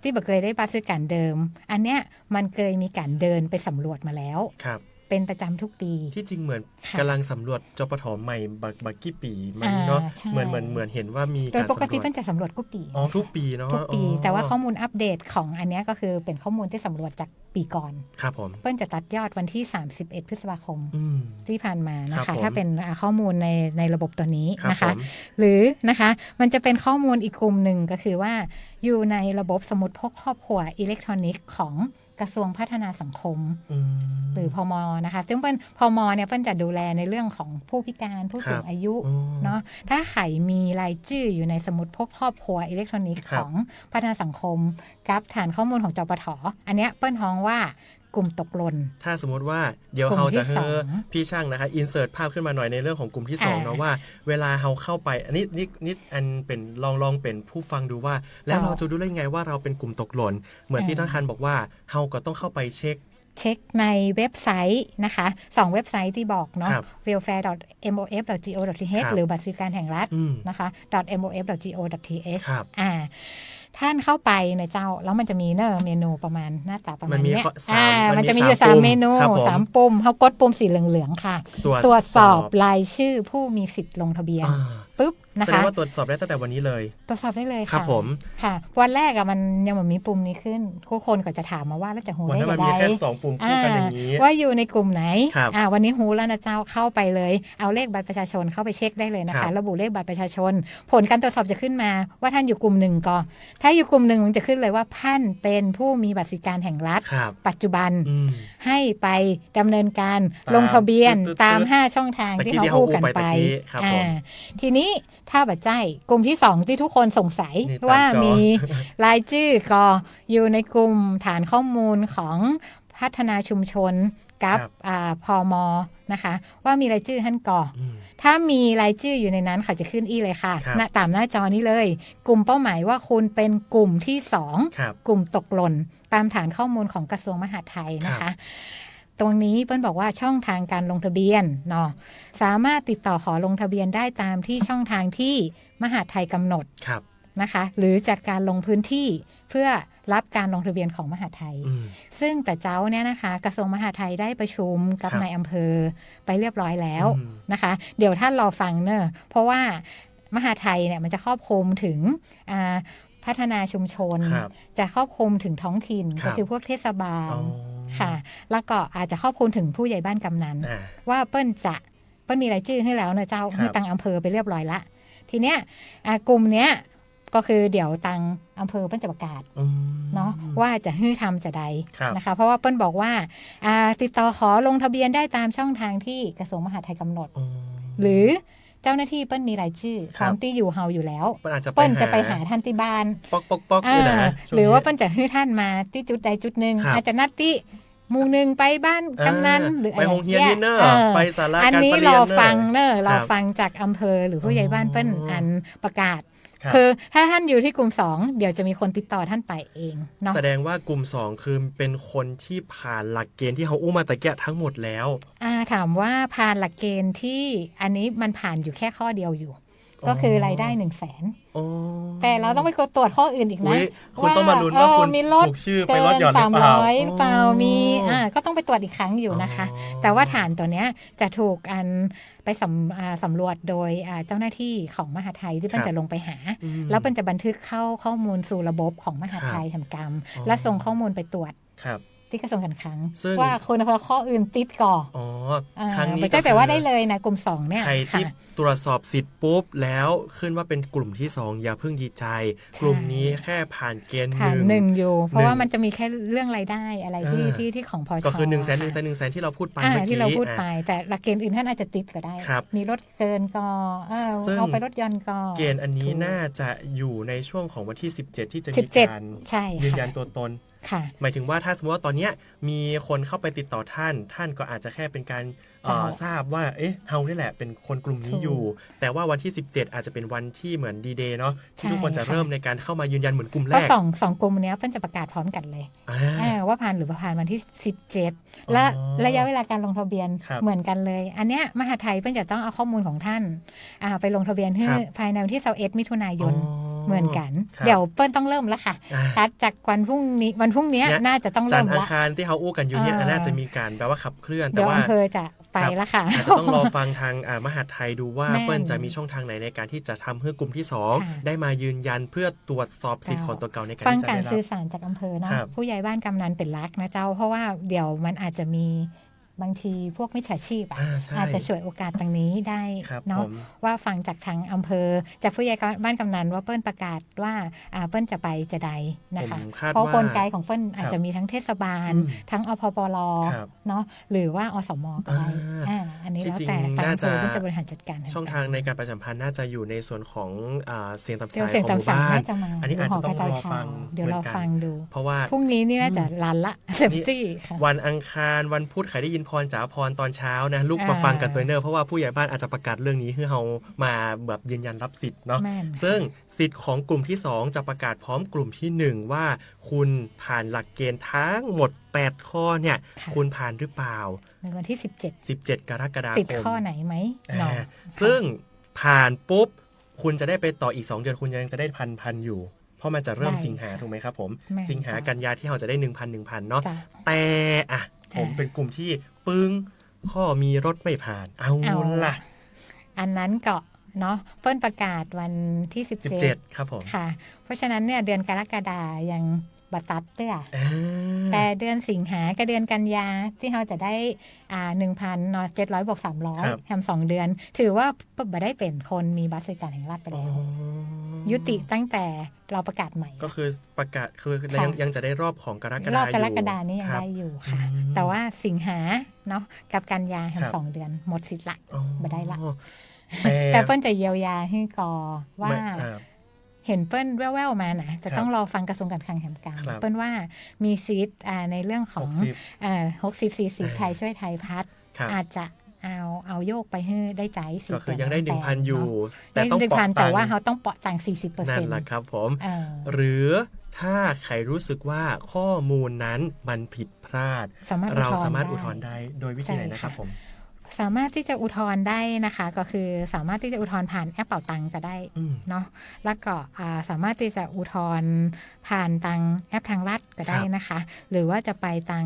ที่บ่เคยได้บัตรสวัสดิการเดิมอันเนี้ยมันเคยมีการเดินไปสำรวจมาแล้วเป็นประจำทุกปีที่จริงเหมือนกำลังสำรวจจปทใหม่บักกี่ปีมันเนาะเหมือนเห็นว่ามีโดยปกติมันจะสำรวจทุกปีทุกปีเนาะทุกปีแต่ว่าข้อมูลอัปเดตของอันนี้ก็คือเป็นข้อมูลที่สำรวจจากปีก่อนครับผมเปิ้ลจะตัดยอดวันที่31พฤษภาคมที่ผ่านมานะคะถ้าเป็นข้อมูลในระบบตัวนี้นะคะหรือนะคะมันจะเป็นข้อมูลอีกกลุ่มหนึ่งก็คือว่าอยู่ในระบบสมุดพกครอบครัวอิเล็กทรอนิกส์ของ กระทรวงพัฒนาสังคมหรือพม.นะคะซึ่งเป็นพม.เนี่ยเปิ้ลจะดูแลในเรื่องของผู้พิการผู้สูงอายุเนาะถ้าใครมีรายชื่ออยู่ในสมุดพกครอบครัวอิเล็กทรอนิกส์ของพัฒนาสังคมกับฐานข้อมูลของจปท.อันเนี้ยเปิ้ลฮ้องว่ากลุ่มตกหล่นถ้าสมมติว่าเดี๋ยวเราจะให้พี่ช่างนะคะอินเสิร์ตภาพขึ้นมาหน่อยในเรื่องของกลุ่มที่2เนาะว่าเวลาเราเข้าไปอันนี้นิดอันเป็นลองเป็นผู้ฟังดูว่าแล้วเราจะดูได้ไงว่าเราเป็นกลุ่มตกหล่นเหมือนที่ท่านคันบอกว่าเราก็ต้องเข้าไปเช็คในเว็บไซต์นะคะ2เว็บไซต์ที่บอกเนาะ welfare.mof.go.th หรือบัตรสวัสดิการแห่งรัฐนะคะ .mof.go.th ท่านเข้าไปในเจ้าแล้วมันจะมีเมนูประมาณหน้าตาประมาณนี้มันจะมีอยู่3เมนู3ปุ่มเขากดปุ่มสีเหลืองๆค่ะตรวจสอบรายชื่อผู้มีสิทธิ์ลงทะเบียนปุ๊บนะคะแสดงว่าตรวจสอบได้ตั้งแต่วันนี้เลยตรวจสอบได้เลยค่ะครับผมค่ะวันแรกมันยังไม่มีปุ่มนี้ขึ้นทุกคนก็จะถามมาว่าแล้วจะหูได้ยังไงวันนั้นมันมีแค่2ปุ่มคู่กันอย่างนี้ว่าอยู่ในกลุ่มไหนวันนี้หูแล้วนะเจ้าเข้าไปเลยเอาเลขบัตรประชาชนเข้าไปเช็คได้เลยนะคะระบุเลขบัตรประชาชนผลการตรวจสอบจะขึ้นมาว่าท่านอยู่กลุ่ม1ก็ถ้าอยู่กลุ่ม1มันจะขึ้นเลยว่าท่านเป็นผู้มีบัตรสวัสดิการแห่งรัฐปัจจุบันให้ไปดำเนินการลงทะเบียนตาม5ช่องทางที่เขาพูดกันไปทีนี้ถ้าบัตรใจกลุ่มที่2ที่ทุกคนสงสัยว่ามีรายชื่อก็อยู่ในกลุ่มฐานข้อมูลของพัฒนาชุมชนกับพม.นะคะว่ามีรายชื่อท่านก่อถ้ามีรายชื่ออยู่ในนั้นค่ะจะขึ้นเลยค่ะตามหน้าจอนี้เลยกลุ่มเป้าหมายว่าคุณเป็นกลุ่มที่2กลุ่มตกหล่นตามฐานข้อมูลของกระทรวงมหาดไทยนะคะตรงนี้เปิ้ลบอกว่าช่องทางการลงทะเบียนเนาะสามารถติดต่อขอลงทะเบียนได้ตามที่ช่องทางที่มหาดไทยกำหนดนะคะหรือจัดการลงพื้นที่เพื่อรับการลงทะเบียนของมหาดไทยซึ่งแต่เจ้าเนี่ยนะคะกระทรวงมหาดไทยได้ประชุมกับนายอำเภอไปเรียบร้อยแล้วนะคะเดี๋ยวท่านรอฟังเนอะเพราะว่ามหาดไทยเนี่ยมันจะครอบคลุมถึงพัฒนาชุมชนจะครอบคลุมถึงท้องถิ่นก็คือพวกเทศบาลค่ะแล้วก็อาจจะครอบคลุมถึงผู้ใหญ่บ้านกำนันว่าเปิ้ลมีรายชื่อให้แล้วนะเจ้าให้ตังอำเภอไปเรียบร้อยละทีเนี้ยกลุ่มเนี้ยก็คือเดี๋ยวตังอำเภอเปิ้ลจะประกาศเนาะว่าจะให้ทำจะใดนะคะเพราะว่าเปิ้ลบอกว่าติดต่อขอลงทะเบียนได้ตามช่องทางที่กระทรวงมหาดไทยกำหนดหรือเจ้าหน้าที่เปิ้ลมีรายชื่อพร้อมที่อยู่เฮาอยู่แล้วเปิ้ลจะไปหาท่านที่บ้านปอกหรือว่าเปิ้ลจะให้ท่านมาที่จุดใดจุดหนึ่งอาจจะนัดที่หมู่หนึ่งไปบ้านกำนันหรือไปโรงเรียนเนอไปศาลาการประเรียนอันนี้รอฟังเราฟังจากอำเภอหรือผู้ใหญ่บ้านเปิ้ลอันประกาศคือถ้าท่านอยู่ที่กลุ่ม2เดี๋ยวจะมีคนติดต่อท่านไปเองเนาะแสดงว่ากลุ่ม2คือเป็นคนที่ผ่านหลักเกณฑ์ที่เขาอู้มาตะแกะทั้งหมดแล้วถามว่าผ่านหลักเกณฑ์ที่อันนี้มันผ่านอยู่แค่ข้อเดียวอยู่ก็คือรายได้ 100,000 แต่เราต้องไปตรวจข้ออื่นอีกนะคุณต้องมาลุ้นว่าคุณถูกชื่อไปลดหย่อนหรือเปล่ามีก็ต้องไปตรวจอีกครั้งอยู่นะคะแต่ว่าฐานตัวเนี้ยจะถูกไปสำรวจโดยเจ้าหน้าที่ของมหาดไทยที่เปิ้ลจะลงไปหาแล้วเปิ้ลจะบันทึกเข้าข้อมูลสู่ระบบของมหาดไทยทำกรรมและส่งข้อมูลไปตรวจที่กระทรวงการคลังว่าคนข้ออื่นติดก่อครั้งนี้ก็แปลว่าได้เลยนะกลุ่ม2เนี่ยใครที่ตรวจสอบสิทธิ์ปุ๊บแล้วขึ้นว่าเป็นกลุ่มที่2อย่าเพิ่งดีใจกลุ่มนี้แค่ผ่านเกณฑ์1อยู่เพราะว่ามันจะมีแค่เรื่องรายได้อะไรที่ของพช.ก็คือ100,000ที่เราพูดไปเมื่อกี้ที่เราพูดไปแต่หลักเกณฑ์อื่นท่านอาจจะติดก็ได้มีรถเกินก็เอาไปรถยนต์ก็เกณฑ์อันนี้น่าจะอยู่ในช่วงของวันที่17ที่จะมีการยืนยันตัวตนหมายถึงว่าถ้าสมมติว่าตอนนี้มีคนเข้าไปติดต่อท่านก็อาจจะแค่เป็นการทราบว่าเฮานี่แหละเป็นคนกลุ่มนี้อยู่แต่ว่าวันที่17อาจจะเป็นวันที่เหมือนดีเดย์เนาะที่ทุกคนจะเริ่มในการเข้ามายืนยันเหมือนกลุ่มแรกสองกลุ่มนี้เพิ่นจะประกาศพร้อมกันเลยว่าผ่านหรือผ่านวันที่17และระยะเวลาการลงทะเบียนเหมือนกันเลยอันเนี้ยมหาไทยเพิ่นจะต้องเอาข้อมูลของท่านไปลงทะเบียนให้ภายในวันที่21มิถุนายนเหมือนกันเดี๋ยวเปิ้ลต้องเริ่มแล้วค่ะถัดจากวันพรุ่งนี้น่าจะต้องเริ่มแล้วจันทร์อังคารที่เขาอู้กันอยู่เนี่ยน่าจะมีการแปลว่าขับเคลื่อนแต่ว่าอำเภอจะไปแล้วค่ะอาจจะต้องรอฟังทางมหาไทยดูว่าเปิ้ลจะมีช่องทางไหนในการที่จะทำให้กลุ่มที่2ได้มายืนยันเพื่อตรวจสอบสิทธิ์ของตัวเก่าในการฟังการสื่อสารจากอำเภอนะผู้ใหญ่บ้านกำนันเป็นหลักนะเจ้าเพราะว่าเดี๋ยวมันอาจจะมี บางทีพวกมิจฉาชีพ ใช่ อาจจะฉวยโอกาสตรงนี้ได้ ครับ เนาะ ผม ว่าฟังจากทางอำเภอจากผู้ใหญ่บ้านกำนันว่าเปิ้ลประกาศว่าเปิ้ลจะไปจะใดนะคะ ผมคาด เพราะ ว่าก ลไกของเปิ้ลอาจจะมีทั้งเทศบาล ทั้งอพปล ครับ เนาะหรือว่าอสมก็ได้อันนี้แล้วแต่ ที่จริง ทาง น่า อำเภ จะ อเปิ้ลจะบริหารจัดการ ช่องทางในการประชาสัมพันธ์น่าจะอยู่ในส่วนของเสียงตามสาย เสียง ของห ตาม มู่ สาย บ้าน น่าจะมา อันนี้อาจจะต้องรอฟัง เดี๋ยว เหมื เรา อนกัน ฟังดู เพราะว่า พรุ่งนี้นี่น่าจะรันละเซฟตี้ค่ะ วันอังคารวันพุธใครได้ยินพรจ๋าพรตอนเช้านะลุกมาฟังกันตัวเนอร์เพราะว่าผู้ใหญ่บ้านอาจจะประกาศเรื่องนี้ให้เรามาแบบยืนยันรับสิทธิ์เนาะ แม่น ซึ่งสิทธิ์ของกลุ่มที่ 2 จะประกาศพร้อมกลุ่มที่ 1 ว่าคุณผ่านหลักเกณฑ์ทั้งหมด 8 ข้อเนี่ย ค่ะ คุณผ่านหรือเปล่า ในวันที่ 17 กรกฎาคม 17ติดข้อไหนไหมเนาะ ซึ่งผ่านปุ๊บคุณจะได้ไปต่ออีก 2 เดือนคุณยังจะได้พันอยู่ เพราะมันจะเริ่ม ได้ สิงหาถูกไหมครับผม แม่น สิงหา จ้ะ กันยาที่เราจะได้ 1,000 เนาะ จ้ะ แต่ผมเป็นกลุ่มที่ปึ้งข้อมีรถไม่ผ่านเอาล่ะ อันนั้นก็เนาะเปิ้ลประกาศวันที่ 17 ครับผม ค่ะ เพราะฉะนั้นเนี่ยเดือนกรกฎายังบัตัดเตื้อ อ่า แต่เดือนสิงหากับเดือนกันยาที่เราจะได้1,000เนาะ700บวก ครับ 300ทำ2เดือน ถือว่าบ่ได้เป็นคนมีบัตรสวัสดิการแห่งรัฐไป อ๋อ แล้ว ยุติตั้งแต่เราประกาศใหม่ ก็คือประกาศคือ ค่ะ ยังจะได้รอบของกรก ร ฎา อบ อยู่ กรกฎานี้ยัง ครับ ได้อยู่ค่ะ อืม แต่ว่าสิงหาเนาะกับกันยา ครับ ทำ2เดือนหมดสิทธิ์ละ อ๋อ บ่ได้ละ แต่ แต่เปิ้ลจะเยียวยาให้กอว่า ไม่ครับ เห็นเปิ้ลแว่วๆมานะจะ ครับ ต้องรอฟังกระทรวงการคลังแห่งการ ครับ เปิ้ลว่ามีซีทในเรื่องของ 60-40 ไทยช่วยไทยพัฒน์ ครับ อาจจะเอาโยกไปให้ได้ใจสิ ก็คือยังได้ 1,000 อยู่ แต่ ได้ ต้อง หนึ่ง เปาะ พัน ตั แต่ ง ว่า ค์ เขาต้องเปาะตังค์ 40% นั่นแหละครับผม เออ หรือถ้าใครรู้สึกว่าข้อมูลนั้นมันผิดพลาด เราสามารถอุทธรณ์ได้โดยวิธีไหนนะครับผม สามารถที่จะอุทธรณ์ได้นะคะ ก็คือสามารถที่จะอุทธรณ์ผ่านแอปเป่าตังก็ได้ อืม เนาะแล้วก็สามารถที่จะอุทธรณ์ผ่านทางแอปทางรัฐก็ได้นะคะ หรือว่าจะไปทาง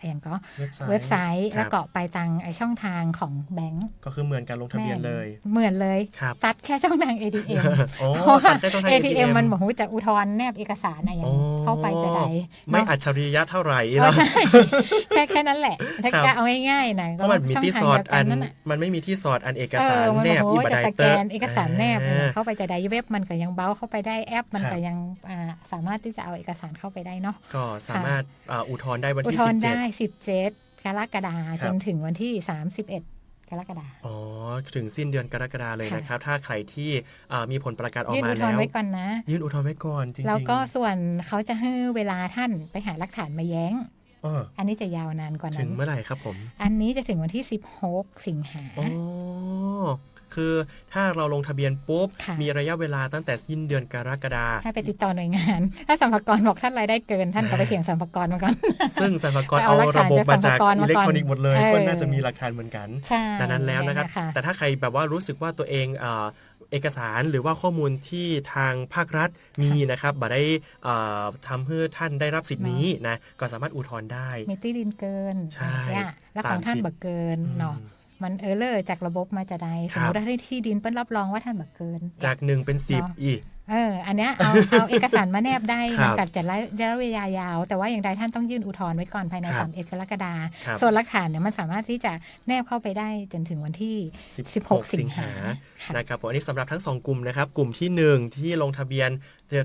อย่างก็เว็บไซต์ ครับ แล้วก็ไปทางช่องทางของแบงก์ ก็คือเหมือนการลงทะเบียนเลย เหมือนเลย ครับ ตัดแค่ช่องทาง ATM โอ้ เพราะว่า ตัดแค่ช่องทาง ATM มันบอกว่าจะอุทธรณ์แนบเอกสารอะไรอย่างนี้เข้าไปจะได้ ไม่ เนาะ อัจฉริยะเท่าไหร่ เออ เนาะ ใช่แค่นั้นแหละ ถ้า ครับ จะเอาง่ายๆนะ เพราะมันมีที่สอดอัน ช่งทางเดียวกัน่ะ มันไม่มีที่สอดอันเอกสาร มัน แนบ บอก อี ว่า บั จะ ได ส เต แก อร์ นเอกสารแนบเข้าไปจะได้เว็บมันก็ยังเบ้าเข้าไปได้แอป มันก็ยังสามารถที่จะเอาเอกสารเข้าไปได้เนาะ ก็สามารถอุทธรณ์ได้วัน อุท ที่ ธรณ์ได้ 17 กรกฎาคม ครั จ บ นถึงวันที่ 31 กรกฎาคม อ๋อถึงสิ้นเดือนกรกฎาเลย ค่ะ นะครับ ถ้าใครที่มีผลประกาศออก ยื่น มา อุทธร แล้ ณ์ ว ไว้ก่อนนะ ยื่นอุทธรณ์ไว้ก่อนจริงๆ แล้วก็ส่วนเขาจะให้เวลาท่านไปหาหลักฐานมาแย้ง อันนี้จะยาวนานกว่า ถึ นั้ ง น เมื่อไหร่ครับผม อันนี้จะถึงวันที่ 16 สิงหา อ๋อคือถ้าเราลงทะเบียนปุ๊บ ค่ะ มีระยะเวลาตั้งแต่สิ้นเดือนกรกฎา ให้ไปติดต่อหน่วยงาน ถ้าสัมภากรบอกท่านรายได้เกิน ท่านก็ไปเถียงสัมภากรมาก่อน ซึ่งสรรพากร ไป เอา เอาหลัก ระ ฐาน บบมาจาก จากสรรพากรมาก่อน อิเล็กทรอนิกส์หมดเลย เออ ก็น่าจะมีหลักฐานเหมือนกัน ใช่ ดังนั้นแล้วนะครับ นะคะ แต่ถ้าใครแบบว่ารู้สึกว่าตัวเองเอกสารหรือว่าข้อมูลที่ทางภาครัฐมีนะครับบ่ได้ทำให้ท่านได้รับสิทธิ์นี้นะก็สามารถอุทธรณ์ได้ มีที่ดินเกิน ใช่ เนี่ยแล้วของท่าน ตามสิทธิ์ บักเกิน อืม เนาะมันเลอร์จากระบบมาจะได้ ค ส รั ม บ มติว่าที่ดินเปิ้ลรับรองว่าท่านบักเกิน จาก1เป็น เนาะ 10อีก อันเนี้ยเอาเอกสารมาแนบได้ ครั นะ บ กัดจะระยะเวลายาว แต่ว่าอย่างใดท่านต้องยื่นอุทธรณ์ไว้ก่อนภายใน ครับ 31 กรกฎาคม ครับ ส่วนหลักฐานเนี่ยมันสามารถที่จะแนบเข้าไปได้จนถึงวันที่ 16 สิงหาค่ะ นะครับผมอันนี้สำหรับทั้ง 2 กลุ่มนะครับกลุ่มที่ 1 ที่ลงทะเบียน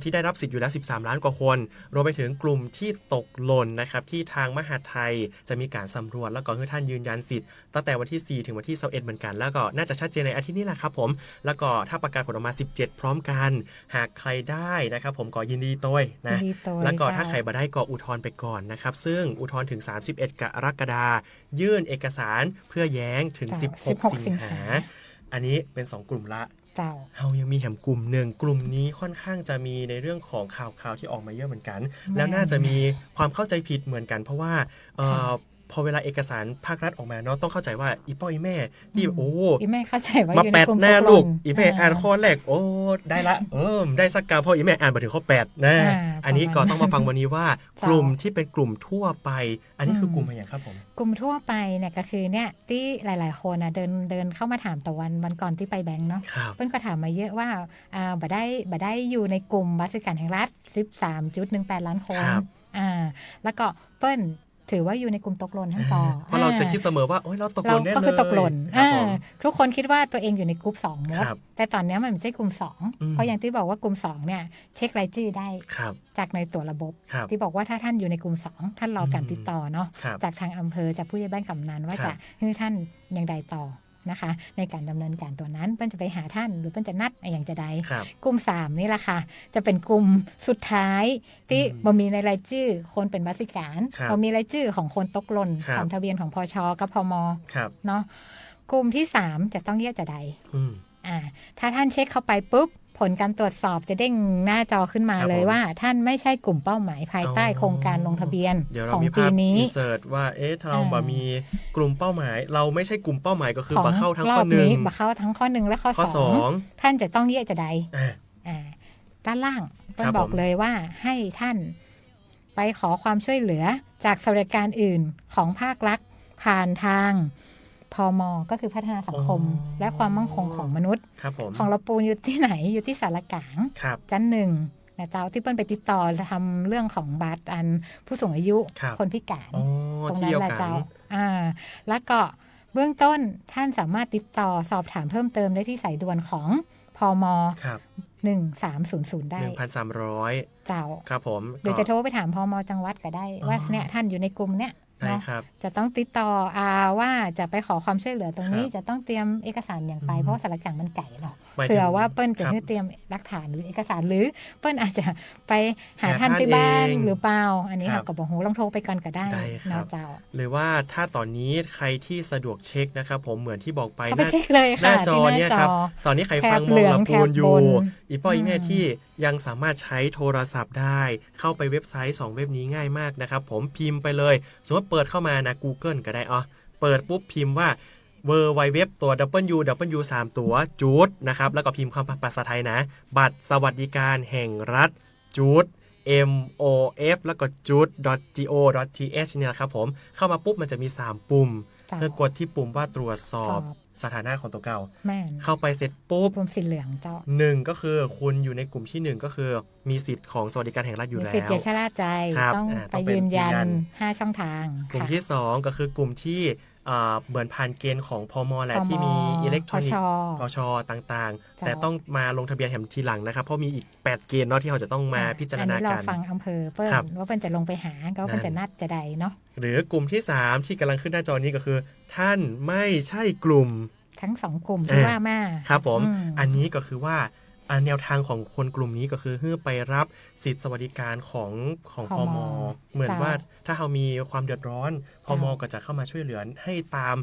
ที่ได้รับสิทธิ์อยู่แล้ว13 ล้านกว่าคนรวมไปถึงกลุ่มที่ตกหล่นนะครับที่ทางมหาดไทยจะมีการสำรวจแล้วก็ให้ท่านยืนยันสิทธิ์ตั้งแต่วันที่ 4 ถึงวันที่ 21เหมือนกันแล้วก็น่าจะชัดเจนในอาทิตย์นี้แหละครับผมแล้วก็ถ้าประกาศผลออกมา 17 พร้อมกันหากใครได้นะครับผมก็ยินดีต้วยนะ ยินดีต้วย แล้วก็ถ้า ค่ะ ใครบ่ได้ก็อุทธรณ์ไปก่อนนะครับซึ่งอุทธรณ์ถึง 31 กรกฎาคมยื่นเอกสารเพื่อแย้งถึง 16 สิงหาอันนี้เป็น 2 กลุ่มละ เจ้า เฮายังมีแหมกลุ่มหนึ่งกลุ่มนี้ค่อนข้างจะมีในเรื่องของข่าวที่ออกมาเยอะเหมือนกัน แล้วน่าจะมีความเข้าใจผิดเหมือนกันเพราะว่าพอเวลาเอกสารภาครัฐออกมาเนาะต้องเข้าใจว่าอีพ่ออีแม่ที่โอ้ อีแม่เข้าใจว่า มา อยู่ แป ใน ด กลุ่ม แน่ ตกห ลู ล่ ก น อีแม่อ่านข้อแรกโอ้ได้ละได้สักการพ่ออีแม่อ่านมาถึงข้อ8นะอันนี้ก็ต้องมาฟังวันนี้ว่ากลุ่มที่เป็นกลุ่มทั่วไป อันนี้คือกลุ่มอะไรอย่างครับผม กลุ่มทั่วไปเนี่ยก็คือเนี่ยที่หลายๆคนเดินเข้ามาถามตะวันก่อนที่ไปแบงก์เนาะ ครับ เปิ้ลก็ถามมาเยอะว่าบ่ได้อยู่ในกลุ่มบัตรสวัสดิการแห่งรัฐ 13.18 ล้านคน ครับ แล้วก็เปิ้ล ถือว่าอยู่ในกลุ่มตกหล่นทั้งปอ เพราะเราจะคิดเสมอว่าโอ๊ยเราตกหล่นแน่เลย เราก็คือตกหล่น ครับผม ทุกคนคิดว่าตัวเองอยู่ในกลุ่ม2หมด ครับ แต่ตอนนี้มันไม่ใช่กลุ่ม2เพราะอย่างที่บอกว่ากลุ่ม2เนี่ยเช็ครายชื่อได้ ครับ จากในตัวระบบ ครับ ที่บอกว่าถ้าท่านอยู่ในกลุ่ม2ท่านรอการติดต่อเนาะ ครับ จากทางอำเภอจากผู้ใหญ่บ้านกำนันว่า ครั จะ บ ให้ท่านอย่างใดต่อนะคะ ในการดำเนินการตัวนั้นเปิ้ลจะไปหาท่านหรือเปิ้ลจะนัดอย่างจะใด ครับ กลุ่ม3นี่แหละค่ะจะเป็นกลุ่มสุดท้ายที่บ่มีในรายชื่อคนเป็นบัตรสิการ ครับ บ่มีรายชื่อของคนตกหล่น ครับ ของทะเบียนของพชกับพม ครับ เนาะกลุ่มที่3จะต้องแยกจะใด อืม ถ้าท่านเช็คเข้าไปปุ๊บผลการตรวจสอบจะเด้งหน้าจอขึ้นมา ครับ เลย ผม ว่าท่านไม่ใช่กลุ่มเป้าหมายภายใต้โครงการลงทะเบียน เดี๋ยว ข เรา อง มี ปี ภาพ นี้ อินเสิร์ตว่าถ้าเราบ่มีกลุ่มเป้าหมาย เราไม่ใช่กลุ่มเป้าหมายก็คือ ของ บ่เข้าทั้ง ร ข้ อ อบ หนึ่ง นี้บ่เข้าทั้งข้อ1และข้อ ข้อ 2ท่านจะต้องแยกจะใด อ่า ด้านล่างต้ คน รับ บอก ผม เลยว่าให้ท่านไปขอความช่วยเหลือจากสวัสดิการอื่นของภาครัฐผ่านทางพมก็คือพัฒนาสังคม และความมั่งคงของมนุษย์ ครับผม ของเราปูนอยู่ที่ไหนอยู่ที่สารกลาง ครับ ชั้น1นะเจ้าที่เปิ้ลไปติดต่อทำเรื่องของบัตรอันผู้สูงอายุ ครับ คนพิการ อ๋อ ตรง ที่ นั้น เดียว แหละ กัน เจ้าแล้วก็เบื้องต้นท่านสามารถติดต่อสอบถามเพิ่มเติมได้ที่สายด่วนของพม ครับ 1300 ได้ 1,300 เจ้า ครับผม เดี๋ยวจะโทรไปถามพมจังหวัดก็ได้ ว่าเนี่ยท่านอยู่ในกลุ่มเนี้ย ได้ เนาะ ครับ จะต้องติดต่อว่าจะไปขอความช่วยเหลือตรงนี้ ครับ จะต้องเตรียมเอกสารอย่างไป อืม เพราะว่าสารกลางมันไก่เนาะ หมายถึง เผื่อว่าเปิ้ลจะ ครับ ให้เตรียมหลักฐานหรือเอกสารหรือเปิ้ลอาจจะไปหา หา ท่าน ท่าน ที่บ้าน เอง หรือเปล่าอันนี้ ครั ค่ะ บ ก็บอกโหลองโทรไปก่อนก็ได้ ได้ครับ เนาะเจ้า หรือว่าถ้าตอนนี้ใครที่สะดวกเช็คนะครับผมเหมือนที่บอกไป เข้าไปเช็คเลย หน้า ค่ะ จอ ที่ห เนี่ย น้าจ ครับ อ ตอนนี้ใคร แถบ ฟังม เห อง ลือง ละปูนอ แถบบ ยู่ น อีป้ออีแม่ อืม ที่ยังสามารถใช้โทรศัพท์ได้เข้าไปเว็บไซต์2เว็บนี้ง่ายมากนะครับผมพิมพ์ไปเลยสมมติเปิดเข้ามานะ Google ก็ได้เปิดปุ๊บพิมพ์ว่า www ตัว www 3ตัวจูดนะครับแล้วก็พิมพ์คำภาษาไทยนะบัตรสวัสดิการแห่งรัฐจูด mof แล้วก็จูด go.th เนี่ยครับผมเข้ามาปุ๊บมันจะมี3ปุ่ม เจ้า เพื่อกดที่ปุ่มว่าตรวจสอบ สอบ สถานะของตัวเก่า แม่น เข้าไปเสร็จปุ๊บ กลุ่มสีเหลืองเจ้า 1ก็คือคุณอยู่ในกลุ่มที่1ก็คือมีสิทธิ์ของสวัสดิการแห่งรัฐอยู่ มี แล้ สิทธิ์ ว อย่าชะล่าใจ ครับ ต้อง ต้ ไป องเป็น ยืนยั ยืนยั น น 5 ช่องทาง กลุ่ม ค่ะ ที่2ก็คือกลุ่มที่เหมือนผ่านเกณฑ์ของพมแหละ พม ที่มีอิเล็กทรอนิก พช ส์พชต่างๆ เจ้า แต่ต้องมาลงทะเบียนแถมทีหลังนะครับเพราะมีอีก8เกณฑ์เนาะที่เราจะต้องมาพิจารณา อันนี้ กั เรา น ฟังอำเภอเปิ้ล ครับ ว่าเปิ้ลจะลงไปหาก็เปิ้ลจะนัดจะใดเนาะ หรือกลุ่มที่3ที่กำลังขึ้นหน้าจอนี้ก็คือ ท่านไม่ใช่กลุ่ม ทั้ง2กลุ่มที่ว่ามา ครับผม อืม อันนี้ก็คือว่าแนวทางของคนกลุ่มนี้ก็คือเพื่อไปรับสิทธิสวัสดิการของพมเหมือนว่าถ้าเรามีความเดือดร้อนพมก็จะเข้ามาช่วยเหลือให้ตาม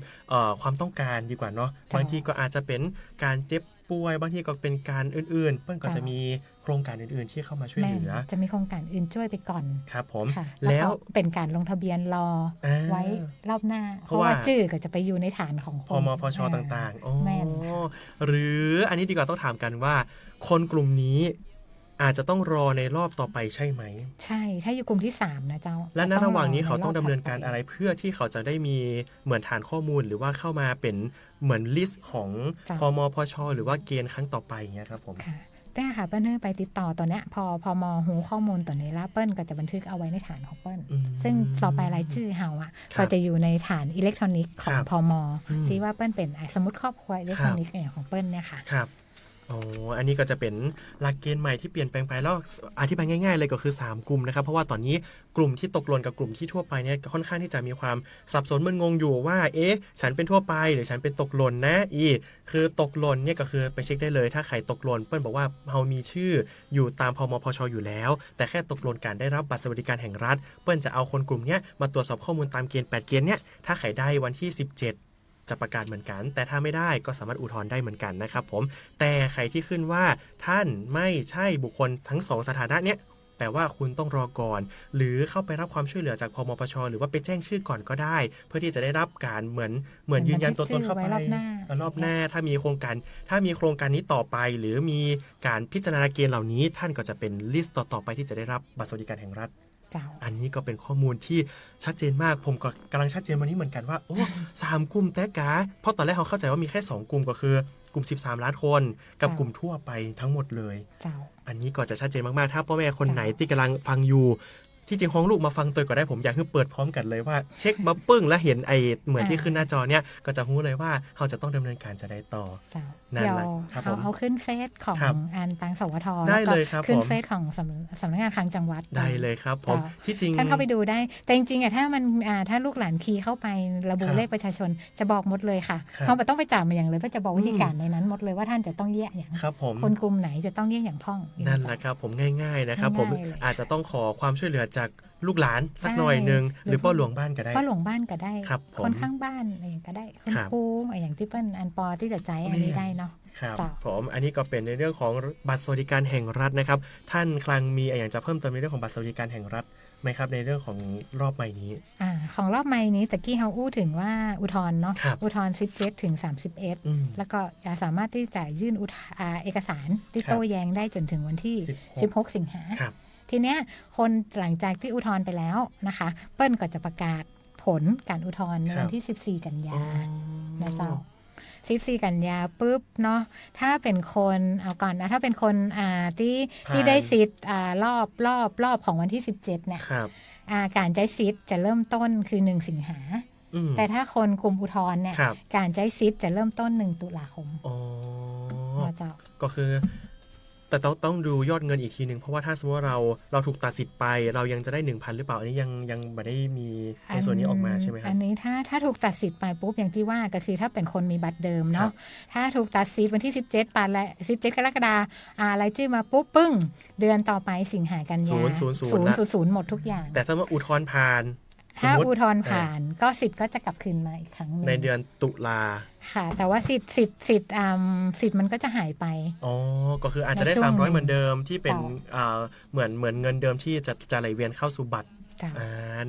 ความต้องการดีกว่าเนาะบางทีก็อาจจะเป็นการเจ็บป่วยบางทีก็เป็นการอื่นๆเปิ้ลก็จะมีโครงการอื่นๆที่เข้ามาช่วย แม่ เหลือ จะมีโครงการอื่นช่วยไปก่อน ครับผม ค่ะ แล้ว ก็เป็นการลงทะเบียนรอไว้รอบหน้า เพราะว่าชื่อก็จะไปอยู่ในฐานของ พมพชต่างๆอ๋อ แม่น หรืออันนี้ดีกว่าต้องถามกันว่า คนกลุ่มนี้อาจจะต้องรอในรอบต่อไปใช่ไหม ใช่ถ้าอยู่กลุ่มที่3นะเจ้า และณระหว่างนี้เขาต้อง ใน ดำ บ เนินการอะไรเพื่อที่เขาจะได้มีเหมือนฐานข้อมูลหรือว่าเข้ามาเป็นเหมือนลิสต์ของพมพชหรือว่าเกณฑ์ครั้งต่อไปอย่างเงี้ยครับผม ค่ะแต่ค่ะเปิ้ลไปติดต่อตัวเนี้ยพอมหูข้อมูลตัวนี้แล้วเปิ้ลก็จะบันทึกเอาไว้ในฐานของเปิ้ล อืม ซึ่งต่อไปรายชื่อเฮาอ่ะ ครับ ก็จะอยู่ในฐานอิเล็กทรอนิกส์ของ ครับ พม อืม ที่ว่าเปิ้ลเป็นสมุดครอบครัวอิเล็กทรอนิกส์อย่างของเปิ้ลเนี่ยค่ะ ครับอ๋ออันนี้ก็จะเป็นหลักเกณฑ์ใหม่ที่เปลี่ยนแปลงไปแล้วอธิบายง่ายๆเลยก็คือ3กลุ่มนะครับเพราะว่าตอนนี้กลุ่มที่ตกหล่นกับกลุ่มที่ทั่วไปเนี่ยค่อนข้างที่จะมีความสับสนมึนงงอยู่ว่าฉันเป็นทั่วไปหรือฉันเป็นตกหล่นนะคือตกหล่นเนี่ยก็คือไปเช็คได้เลยถ้าใครตกหล่นเปิ้ลบอกว่าเรามีชื่ออยู่ตามพมพชอยู่แล้วแต่แค่ตกหล่นการได้รับบัตรสวัสดิการแห่งรัฐเปิ้ลจะเอาคนกลุ่มเนี้ยมาตรวจสอบข้อมูลตามเกณฑ์8เกณฑ์เนี่ยถ้าใครได้วันที่17จะประกาศเหมือนกันแต่ถ้าไม่ได้ก็สามารถอุทธรณ์ได้เหมือนกันนะครับผมแต่ใครที่ขึ้นว่าท่านไม่ใช่บุคคลทั้ง2สถานะเนี้ยแต่ว่าคุณต้องรอก่อนหรือเข้าไปรับความช่วยเหลือจากพมปชหรือว่าไปแจ้งชื่อก่อนก็ได้ เพื่อที่จะได้รับการเหมือนยืนยันตัวตนเข้าไป รอบหน้าร อบหน้าถ้ามีโครงการนี้ต่อไปหรือมีการพิจารณาเกณฑ์เหล่านี้ท่านก็จะเป็นลิสต์ต่อไปที่จะได้รับบัตรสวัสดิการแห่งรัฐอันนี้ก็เป็นข้อมูลที่ชัดเจนมากผมก็กำลังชัดเจนวันนี้เหมือนกันว่าโอ้3กลุ่มแต่กะเพราะตอนแรกเขาเข้าใจว่ามีแค่2กลุ่มก็คือกลุ่ม13ล้านคนกับกลุ่มทั่วไปทั้งหมดเลยอันนี้ก็จะชัดเจนมากๆถ้าพ่อแม่คนไหนที่กำลังฟังอยู่ ที่จริงห้องลูกมาฟังตัวก็ได้ผมอยากให้เปิดพร้อมกันเลยว่าเช็คมาปึ้งแล้วเห็นไอ้เหมือนที่ขึ้นหน้าจอเนี่ยก็จะรู้เลยว่าเราจะต้องดำเนินการจะได้ต่อนั่นแหละครับผมเอาขึ้นเฟซของอันตังสวทได้เลยครับขึ้นเฟซของสำนักงานคลังจังหวัดได้เลยครับผมที่จริงท่านเข้าไปดูได้แต่จริงๆถ้ามันถ้าลูกหลานคีย์เข้าไประบุเลขประชาชนจะบอกหมดเลยค่ะเขาไม่ต้องไปจ่ายมาอย่างเลยก็จะบอกวิธีการในนั้นหมดเลยว่าท่านจะต้องแยกอย่างคนกลุ่มไหนจะต้องแยกอย่างพ่องนั่นแหละครับผมง่ายๆนะครับผมอาจจะต้องขอความช่วยเหลือจากลูกหลานสักหน่อยนึงหรือพ่อหลวงบ้านก็ได้พ่อหลวงบ้านก็ได้คนข้างบ้านอะไรก็ได้คุณครูอย่างที่เปิ้ลอันปอที่จะใจอันนี้ได้เนาะครับผมอันนี้ก็เป็นในเรื่องของบัตรสวัสดิการแห่งรัฐนะครับท่านคลังมีอย่างจะเพิ่มเติมในเรื่องของบัตรสวัสดิการแห่งรัฐไหมครับในเรื่องของรอบใหม่นี้ของรอบใหม่นี้ตะกี้เฮาอู้ถึงว่าอุทธรณ์เนาะอุทธรณ์17ถึง31แล้วก็สามารถที่จะยื่นเอกสารที่โต้แย้งได้จนถึงวันที่16สิงหาทีเนี้ยคนหลังจากที่อุทธรณ์ไปแล้วนะคะเปิ้ลก็จะประกาศผลการอุทธรณ์ในวันที่14กันยายนนะเจ้า14กันยาปุ๊บเนาะถ้าเป็นคนเอาก่อนนะถ้าเป็นคนที่ได้สิทธิ์รอบของวันที่17เนี่ยการใช้สิทธิ์จะเริ่มต้นคือ1สิงหาแต่ถ้าคนกลุ่มอุทธรณ์เนี่ยการใช้สิทธิ์จะเริ่มต้น1ตุลาคมเจ้าก็คือแต่ต้องดูยอดเงินอีกทีนึงเพราะว่าถ้าสมมติว่าเราถูกตัดสิทธิ์ไปเรายังจะได้ 1,000 หรือเปล่าอันนี้ยังไม่ได้มีในส่วนนี้ออกมาใช่ไหมครับอันนี้ถ้าถูกตัดสิทธิ์ไปปุ๊บอย่างที่ว่าก็คือถ้าเป็นคนมีบัตรเดิมเนาะถ้าถูกตัดสิทธิ์วันที่17ปันและ17กรกฎาคมรายชื่อมาปุ๊บปึ้งเดือนต่อไปสิงหากันยา000หมดทุกอย่างแต่ถ้าว่าอุทธรณ์ผ่านถ้าอุทธรณ์ผ่านก็สิทธิ์ก็จะกลับคืนมาอีกครั้งนึงในเดือนตุลาค่ะแต่ว่าสิทธิ์มันก็จะหายไปอ๋อก็คืออาจจะได้300เหมือนเดิมที่เป็นเหมือนเงินเดิมที่จะไหลเวียนเข้าสู่บัตร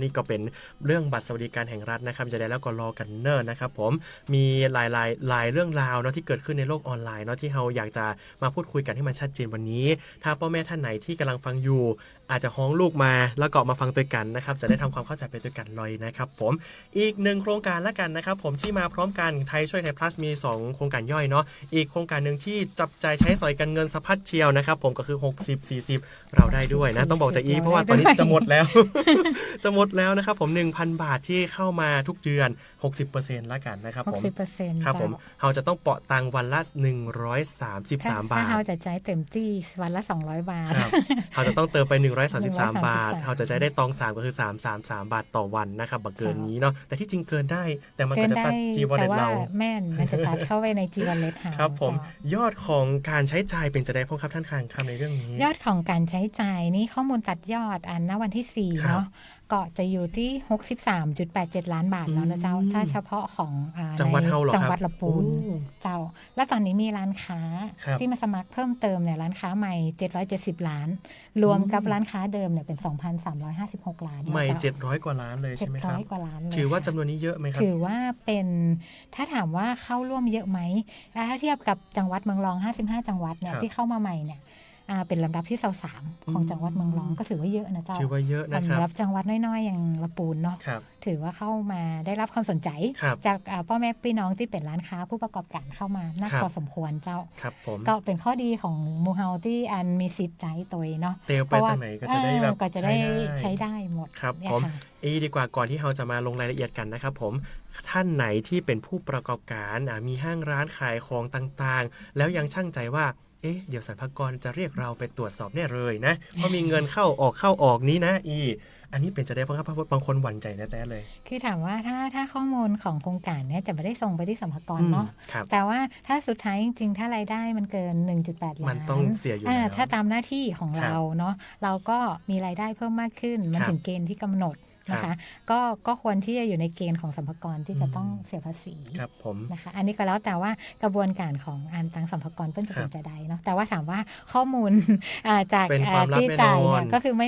นี่ก็เป็นเรื่องบัตรสวัสดิการแห่งรัฐนะครับจะได้แล้วก็รอกันเนิ่นนะครับผมมีหลายเรื่องราวเนาะที่เกิดขึ้นในโลกออนไลน์เนาะที่เราอยากจะมาพูดคุยกันให้มันชัดเจนวันนี้ถ้าพ่อแม่ท่านไหนที่กำลังฟังอยู่อาจจะฮ้องลูกมาแล้วก็มาฟังตัวกันนะครับจะได้ทำความเข้าใจไปตัวกันเลยนะครับผมอีก1โครงการละกันนะครับผมที่มาพร้อมกันไทยช่วยไทย plus มี2โครงการย่อยเนาะอีกโครงการนึงที่จับจ่ายใช้สอยกันเงินสะพัดเชียวนะครับผมก็คือ60-40เราได้ด้วยนะต้องบอกจากเพราะว่าตอนนี้จะหมดแล้ว จะหมดแล้วนะครับผม 1,000 บาทที่เข้ามาทุกเดือน 60% ละกันนะครับผม 60% ครับผมเราจะต้องเปาะตังวันละ133 บาทถ้าเราจะใช้เต็มที่วันละ200 บาทเราจะต้องเติมไป133 บาทเราจะใช้ได้ตอง3ก็คือ333 บาทต่อวันนะครับบักเกินนี้เนาะแต่ที่จริงเกินได้แต่มันก็จะตัด G-Wallet เราแม่นมันจะตัดเข้าไปใน G-Wallet ครับผมยอดของการใช้จ่ายเป็นจะได้พ้องครับท่านคำในเรื่องนี้ยอดของการใช้จ่ายนี่ข้อมูลตัดยอดณวันที่4เนาะก็จะอยู่ที่ 63.87 ล้านบาทแล้วนะเจ้าถ้าเฉพาะของจังหวัดเฮาเหรอครับจังหวัดลำพูนเจ้าแล้วตอนนี้มีร้านค้าที่มาสมัครเพิ่มเติมเนี่ยร้านค้าใหม่770ล้านรวมกับร้านค้าเดิมเนี่ยเป็น 2,356 ล้านใหม่700กว่าล้านเลยใช่ไหมครับ700กว่าล้านถือว่าจำนวนนี้เยอะไหมครับถือว่าเป็นถ้าถามว่าเข้าร่วมเยอะไหมถ้าเทียบกับจังหวัดเมืองรอง55จังหวัดเนี่ยที่เข้ามาใหม่เนี่ยเป็นลำดับที่23ของจังหวัดเมืองรองก็ถือว่าเยอะนะเจ้าถือว่าเยอะนะครับสำหรับจังหวัดน้อยๆอย่างลำพูนเนาะถือว่าเข้ามาได้รับความสนใจจากพ่อแม่พี่น้องที่เป็นร้านค้าผู้ประกอบการเข้ามาน่าพอสมควรเจ้าก็เป็นข้อดีของมูเฮาที่อันมีสิทธิ์ใจตัวเนาะเตลไปตรงไหนก็จะได้แบบก็จะได้ใช้ได้หมดครับผมดีกว่าก่อนที่เราจะมาลงรายละเอียดกันนะครับผมท่านไหนที่เป็นผู้ประกอบการมีห้างร้านขายของต่างๆแล้วยังชั่งใจว่าเดี๋ยวสรรพากรจะเรียกเราไปตรวจสอบแน่เลยนะเพราะมีเงินเข้าออกนี้นะอันนี้เป็นจะได้เพราะบางคนหวั่นใจแน่ๆเลยคือถามว่าถ้าข้อมูลของโครงการเนี่ยจะไม่ได้ส่งไปที่สรรพากรเนาะแต่ว่าถ้าสุดท้ายจริงๆถ้ารายได้มันเกิน 1.8 ล้านมันต้องเสียอยู่แล้วถ้าตามหน้าที่ของเราเนาะเราก็มีรายได้เพิ่มมากขึ้นมันถึงเกณฑ์ที่กำหนดนะคะก็ควรที่จะอยู่ในเกณฑ์ของสรรพากรที่จะต้องเสียภาษีครับผมนะคะอันนี้ก็แล้วแต่ว่ากระบวนการของตังสรรพากรเพิ่นจะเป็นจะใดเนาะแต่ว่าถามว่าข้อมูลจากที่จ่ายเนี่ยก็คือไม่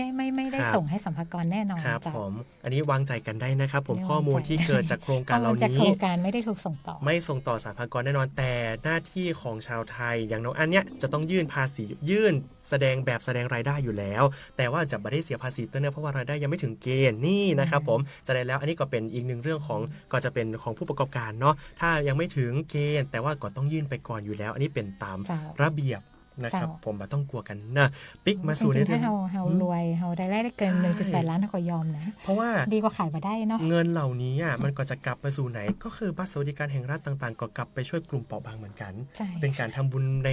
ได้ส่งให้สรรพากรแน่นอนครับผมอันนี้วางใจกันได้นะครับผมข้อมูลที่เกิดจากโครงการเหล่านี้โครงการไม่ได้ถูกส่งต่อไม่ส่งต่อสรรพากรแน่นอนแต่หน้าที่ของชาวไทยอย่างน้องอันเนี้ยจะต้องยื่นภาษียื่นแสดงรายได้อยู่แล้วแต่ว่าจะไม่ได้เสียภาษีตัวเนี่ยเพราะว่ารายได้ยังไม่ถึงเกณฑ์นี่นะครับผมจะได้แล้วอันนี้ก็เป็นอีกหนึ่งเรื่องของก็จะเป็นของผู้ประกอบการเนาะถ้ายังไม่ถึงเกณฑ์แต่ว่าก็ต้องยื่นไปก่อนอยู่แล้วอันนี้เป็นตามระเบียบ นะครับผมต้องกลัวกันนะปิ๊กมาสู่ในเรื่องถ้าเฮารวยเฮาได้เกิน 1.8 ล้านเฮาก็ยอมนะเพราะว่าดีกว่าขายมาได้เนาะเงินเหล่านี้มันก็จะกลับไปสู่ไหนก็คือบัตรสวัสดิการแห่งรัฐต่างๆก็กลับไปช่วยกลุ่มเปราะบางเหมือนกันเป็นการทำบุญใน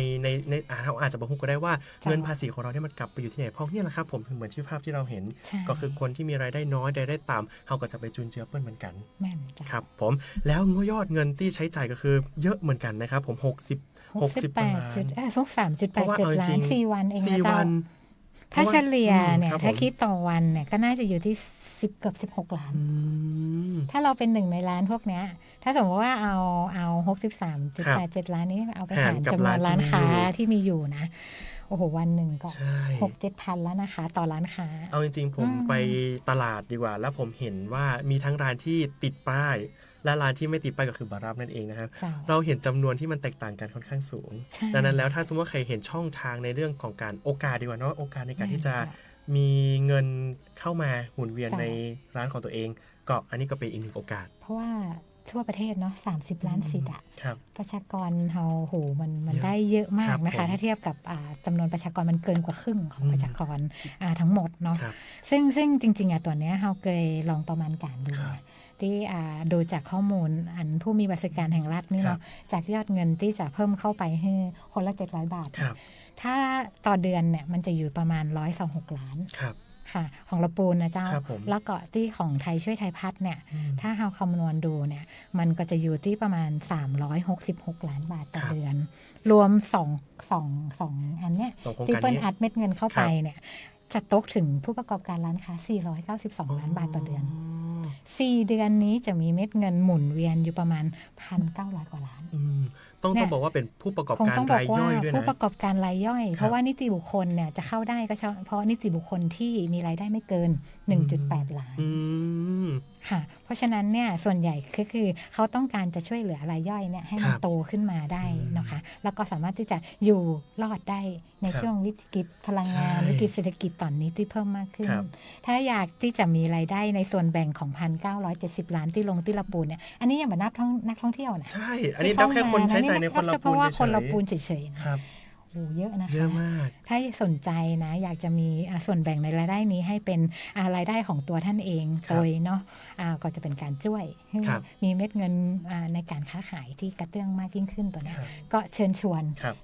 เราอาจจะบอกก็ได้ว่าเงินภาษีของเราเนี่ยมันกลับไปอยู่ที่ไหนเพราะเนี่ยแหละครับผมเหมือนที่ภาพที่เราเห็นก็คือคนที่มีรายได้น้อยรายได้ต่ำเขาก็จะไปจุนเจือเปิ้ลเหมือนกันครับผมแล้วยอดเงินที่ใช้จ่ายก็คือเยอะเหมือนกันนะครับผม68.3.8 ล้าน4 วันเองนะเจ้าถ้าเฉลี่ยเนี่ยถ้าคิดต่อวันเนี่ยก็น่าจะอยู่ที่10เกือบ16 ล้านถ้าเราเป็น1ในล้านพวกเนี้ยถ้าสมมติว่าเอา 63.87 ล้านนี้เอาไปหารจำนวนร้านค้าที่มีอยู่นะโอ้โหวันหนึ่งก็ 6-7 พันแล้วนะคะต่อร้านค้าเอาจริงๆผมไปตลาดดีกว่าแล้วผมเห็นว่ามีทั้งร้านที่ติดป้ายและร้านที่ไม่ติดป้ายก็คือบารับนั่นเองนะครับเราเห็นจำนวนที่มันแตกต่างกันค่อนข้างสูงดังนั้นแล้วถ้าสมมติว่าใครเห็นช่องทางในเรื่องของการโอกาสดีกว่าเนาะโอกาสในการที่จะมีเงินเข้ามาหมุนเวียนในร้านของตัวเองก็อันนี้ก็เป็นอีกหนึ่งโอกาสเพราะว่าทั่วประเทศเนาะ30 ล้านสิทธิ์อะประชากรเฮาโหมันได้เยอะมากนะคะถ้าเทียบกับจำนวนประชากรมันเกินกว่าครึ่งของประชากรทั้งหมดเนาะซึ่งจริงๆตัวเนี้ยเฮาเคยลองประมาณการดูที่ดูจากข้อมูลอันผู้มีบัตรสวัสดิการแห่งรัฐนี่เนาะจากยอดเงินที่จะเพิ่มเข้าไปให้คนละ700 บาทถ้าต่อเดือนเนี่ยมันจะอยู่ประมาณ126 ล้านค่ะของละปูนนะเจ้าแล้วก็ที่ของไทยช่วยไทยพัฒน์เนี่ยถ้าเราคำนวณดูเนี่ยมันก็จะอยู่ที่ประมาณ366 ล้านบาทต่อเดือนรวม2อันเนี้ยที่เปิ้ลอัดเม็ดเงินเข้าไปเนี่ยจะตกถึงผู้ประกอบการร้านค้า492 ล้านบาทต่อเดือน4 เดือนนี้จะมีเม็ดเงินหมุนเวียนอยู่ประมาณ 1,900 กว่าล้านต้องบอกว่าเป็นผู้ประกอบการรายย่อยด้วยนะผู้ประกอบการรายย่อยเพราะว่านิติบุคคลเนี่ยจะเข้าได้ก็เฉพาะนิติบุคคลที่มีรายได้ไม่เกิน 1.8 ล้านค่ะเพราะฉะนั้นเนี่ยส่วนใหญ่คือเขาต้องการจะช่วยเหลือรายย่อยเนี่ยให้มันโตขึ้นมาได้นะคะแล้วก็สามารถที่จะอยู่รอดได้ในช่วงวิกฤตพลังงานวิกฤตเศรษฐกิจตอนนี้ที่เพิ่มมากขึ้นถ้าอยากที่จะมีรายได้ในส่วนแบ่งของ 1,970 ล้านที่ลงที่ละปูนเนี่ยอันนี้ยังไม่นับนักท่องเที่ยวนะใช่อันนี้นับแค่คนใช้จ่ายในคนละปูนเฉยๆเพราะว่าคนละปูนเฉยๆครับโอ้เยอะนะคะเยอะมากถ้าสนใจนะอยากจะมีส่วนแบ่งในรายได้นี้ให้เป็นรายได้ของตัวท่านเองโดยเนาะก็จะเป็นการช่วยมีเม็ดเงินในการค้าขายที่กระเตื้องมากยิ่งขึ้นตัวนี้ก็เชิญชวน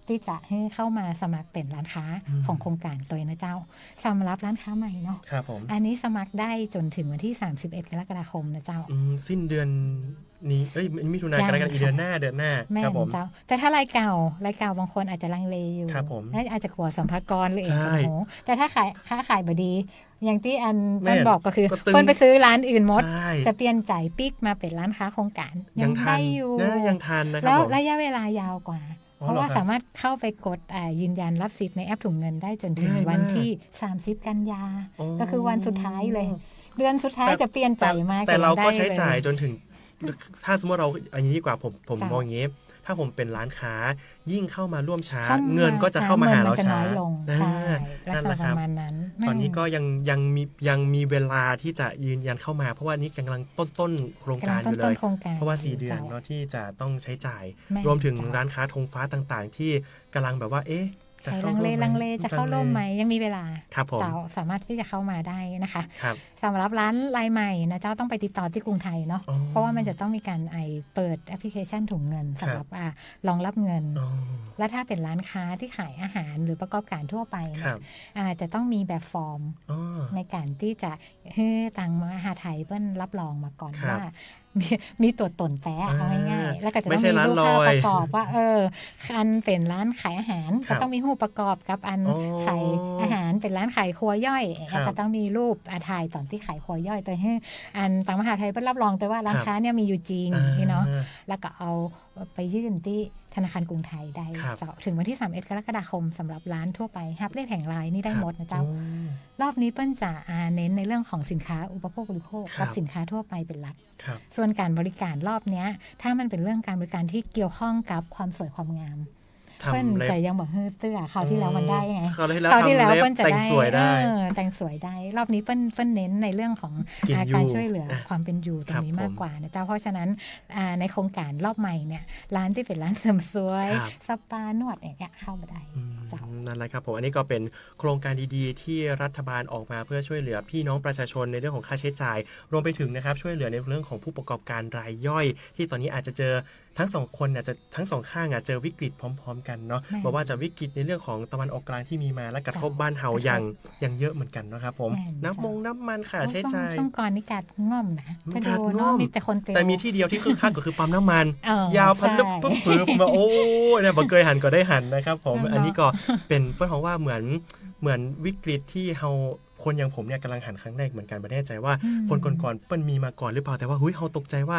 ที่จะให้เข้ามาสมัครเป็นร้านค้าของโครงการตัวนะเจ้าสำหรับร้านค้าใหม่เนาะอันนี้สมัครได้จนถึงวันที่31 กรกฎาคมนะเจ้าสิ้นเดือนนี้มิถุนายนกันอีเดือนหน้าครับผมแต่ถ้ารายเก่าบางคนอาจจะลังเลอยู่อาจจะกลัวสัมภาระเลยเองโอ้แต่ถ้าค้าขายบดีอย่างที่อันเปิ้ลบอกก็คือเปิ้ลไปซื้อร้านอื่นหมดจะเปลี่ยนใจปิ๊กมาเป็นร้านค้าโครงการยังได้อยู่ยังทันนะครับแล้วระยะเวลายาวกว่าเพราะว่าสามารถเข้าไปกดยืนยันรับสิทธิ์ในแอปถุงเงินได้จนถึงวันที่30 กันยาก็คือวันสุดท้ายเลยเดือนสุดท้ายจะเปลี่ยนใจมากแต่เราก็ใช้จ่ายจนถึงถ้าสมมติเราอันนี้ดีกว่าผมมองอย่างนี้ถ้าผมเป็นร้านค้ายิ่งเข้ามาร่วมช้าเงินก็จะเข้ามาหาเราช้านั่นแหละครับตอนนี้ก็ยังมีเวลาที่จะยืนยันเข้ามาเพราะว่านี่กำลังต้นโครงการอยู่เลยเพราะว่า4 เดือนเนาะที่จะต้องใช้จ่ายรวมถึงร้านค้าธงฟ้าต่างๆที่กำลังแบบว่าจะลังเลจะเข้าร่วมไหมยังมีเวลาสามารถที่จะเข้ามาได้นะคะสำหรับร้านรายใหม่นะเจ้าต้องไปติดต่อที่กรุงไทยเนาะเพราะว่ามันจะต้องมีการเปิดแอปพลิเคชันถุงเงินสำหรับรองรับเงินและถ้าเป็นร้านค้าที่ขายอาหารหรือประกอบการทั่วไปจะต้องมีแบบฟอร์มในการที่จะให้ทางมหาไทยเปิ้ลรับรองมาก่อนว่ามีตัวตนแท้เอาง่ายๆแล้วก็จะต้องมีรูปภาพประกอบว่าอันเป็นร้านขายอาหารก็ต้องมีรูปประกอบกับอันขายอาหารเป็นร้านขายครัวย่อยก็ต้องมีรูปถ่ายตอนที่ขายครัวย่อยตัวให้อันต่างมหาไทยเปิ้ลรับรองแต่ว่าร้านค้าเนี่ยมีอยู่จริงนี่เนาะแล้วก็เอาไปยื่นที่ธนาคารกรุงไทยได้ถึงวันที่31 กรกฎาคมสำหรับร้านทั่วไปฮับเลขแห่งรายนี่ได้หมดนะเจ้ารอบนี้เปิ้ลจะเน้นในเรื่องของสินค้าอุปโภคบริโภคกับสินค้าทั่วไปเป็นหลักส่วนการบริการรอบนี้ถ้ามันเป็นเรื่องการบริการที่เกี่ยวข้องกับความสวยความงาม ทำ เปิ้ล เล็บ ใจยังบอกเฮ้อเตื้อคราวที่แล้วมันได้ไง คราวที่แล้ว คราวที่แล้ว ทำเล็บ เปิ้ลจะ แต่ง ได้ สวยได้ แต่งสวยได้รอบนี้เปิ้ลเน้นในเรื่องของ กินอยู่ การช่วยเหลือ อ่ะ ความเป็นอยู่ตร ครั ง บ นี้มาก ผม กว่านะเจ้าเพราะฉะนั้นในโครงการรอบใหม่เนี่ยร้านที่เป็นร้านเสริมสวย ครับ สปานวดอย่างเงี้ยเข้ามาได้ เจ้า นั่นแหละครับผมอันนี้ก็เป็นโครงการดีๆ ที่รัฐบาลออกมาเพื่อช่วยเหลือพี่น้องประชาชนในเรื่องของค่าใช้จ่าย รวมไปถึงนะครับช่วยเหลือในเรื่องของผู้ประกอบการรายย่อย ที่ตอนนี้อาจจะเจอทั้งสองคนอาจจะทั้งสองข้างอาจเจอวิกฤตพร้อมๆกันเนาะ แม่น บอกว่าจะวิกฤตในเรื่องของตะวันออกกลางที่มีมาและกระทบ จ้ะ บ้านเฮาอย่างเยอะเหมือนกันนะครับผม แม่น น้ำ จ้ะ น้ำมันค่าใช้จ่าย ช่วงก่อนนี่การง่อมนะ มัน ไป ขาด ดู ง่ เนาะ อม มีแต่คนเตียว แต่มีที่เดียวที่คึกคักก็คือปั๊มน้ำมัน ย าวพันลึกปุ๊บปื๊บมาโอ้ยเนี่ยบ่เคยหันก็ได้หันนะครับผม เนาะ อันนี้ก็เป็นเพื่อนของว่าเหมือนวิกฤตที่เฮาคนอย่างผมเนี่ยกำลังหันครั้งแรกเหมือนกันไม่แน่ใจว่าคนก่อนๆเปิ้ลมีมาก่อนหรือเปล่าแต่ว่าเฮ้ยเฮาตกใจว่า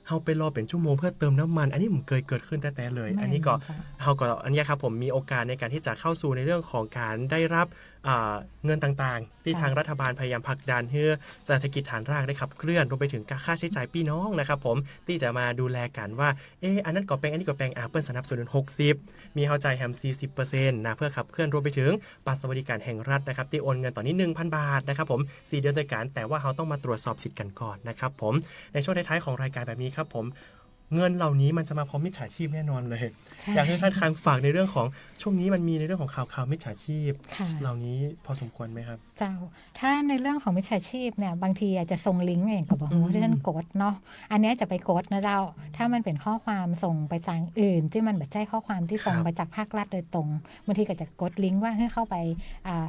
เฮาไปรอเป็นชั่วโมงเพื่อเติมน้ำมัน อันนี้ผมเคยเกิดขึ้นแต่เลย อันนี้ก็เฮาก็อันนี้ครับผมมีโอกาสในการที่จะเข้าสู่ในเรื่องของการได้รับเงินต่างๆ ที่ทางรัฐบาลพยายามผลักดันให้เศรษฐกิจฐานรากได้ขับเคลื่อนรวมไปถึงการค่าใช้จ่ายพี่น้องนะครับผมที่จะมาดูแลกันว่าอันนั้นก็แปลงอันนี้ก็แปลงเปิ้ลสนับสนุน60มีเข้าใจแฮม 40% นะเพื่อขับเคลื่อนรวมไปถึงบัตรสวัสดิการแห่งรัฐนะครับที่โอนเงินต่อนี้ 1,000 บาทนะครับผม4 เดือนด้วยกันแต่ว่าเขาต้องมาตรวจสอบสิทธิ์กันก่อนนะครับผมในช่วงท้ายๆของรายการแบบนี้ครับผมเงินเหล่านี้มันจะมาพร้อมมิจฉาชีพแน่นอนเลย ใช่ อยากให้ท่านคางฝากในเรื่องของช่วงนี้มันมีในเรื่องของข่าวมิจฉาชีพ ค่ะ เหล่านี้พอสมควรไหมครับ เจ้าถ้าในเรื่องของมิจฉาชีพเนี่ยบางทีอาจจะส่งลิงก์อย่างกับบอกว่าที่ท่านกดเนาะอันเนี้ยจะไปกดนะเจ้าถ้ามันเป็นข้อความส่งไปทางอื่น ที่มันแบบใช่ข้อความที่ส่ง ครับ ไปจากภาครัฐโดยตรงบางทีก็จะกดลิงก์ว่าให้เข้าไป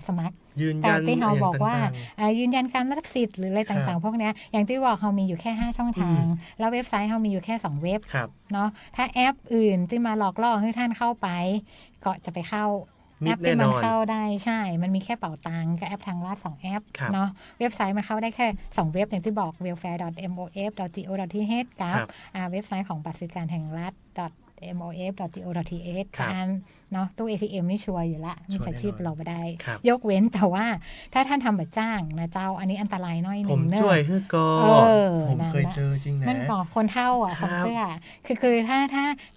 สมัคร ยืน แต่ ยัน ที่เราบอกว่า ต่าง ยืนยันการรับสิทธิ์หรืออะไรต่างๆ พวกเนี้ยอย่างที่บอกเรามีอยู่แค่ 5 ช่องทาง แล้วเว็บไซต์เรามีอยู่แค่ 2 เว็บ ๆครับ เนาะถ้าแอปอื่นที่มาหลอกล่อให้ท่านเข้าไป ก็จะไปเข้า มิ แอ ด ปที่มั แน่นอน เข้าได้ใช่ มันมีแค่เป๋าตังกับแอปทางรัฐ2แอป ครับ เนาะเว็บไซต์มันเข้าได้แค่ 2 เว็บอย่างที่บอก welfare.mof.go.th กับครับ เว็บไซต์ของบัตรสวัสดิการแห่งรัฐ mof.go.th ครับ การเนาะตู้ ATM นี่ชัวร์อยู่ละมิจฉาชีพ ชัวร์แน่นอน เราไม่ได้ ครับ ยกเว้นแต่ว่าถ้าท่านทำบัตรจ้างนะเจ้าอันนี้อันตรายน้อยห ผ นึ่ ม งเน ช่วย อะ ฮือก็ ผม นั่น เคย แหละ เจอจริงนะ มันบอกคนเท่าอ่ะ ครับ ฟังเสื้อคือ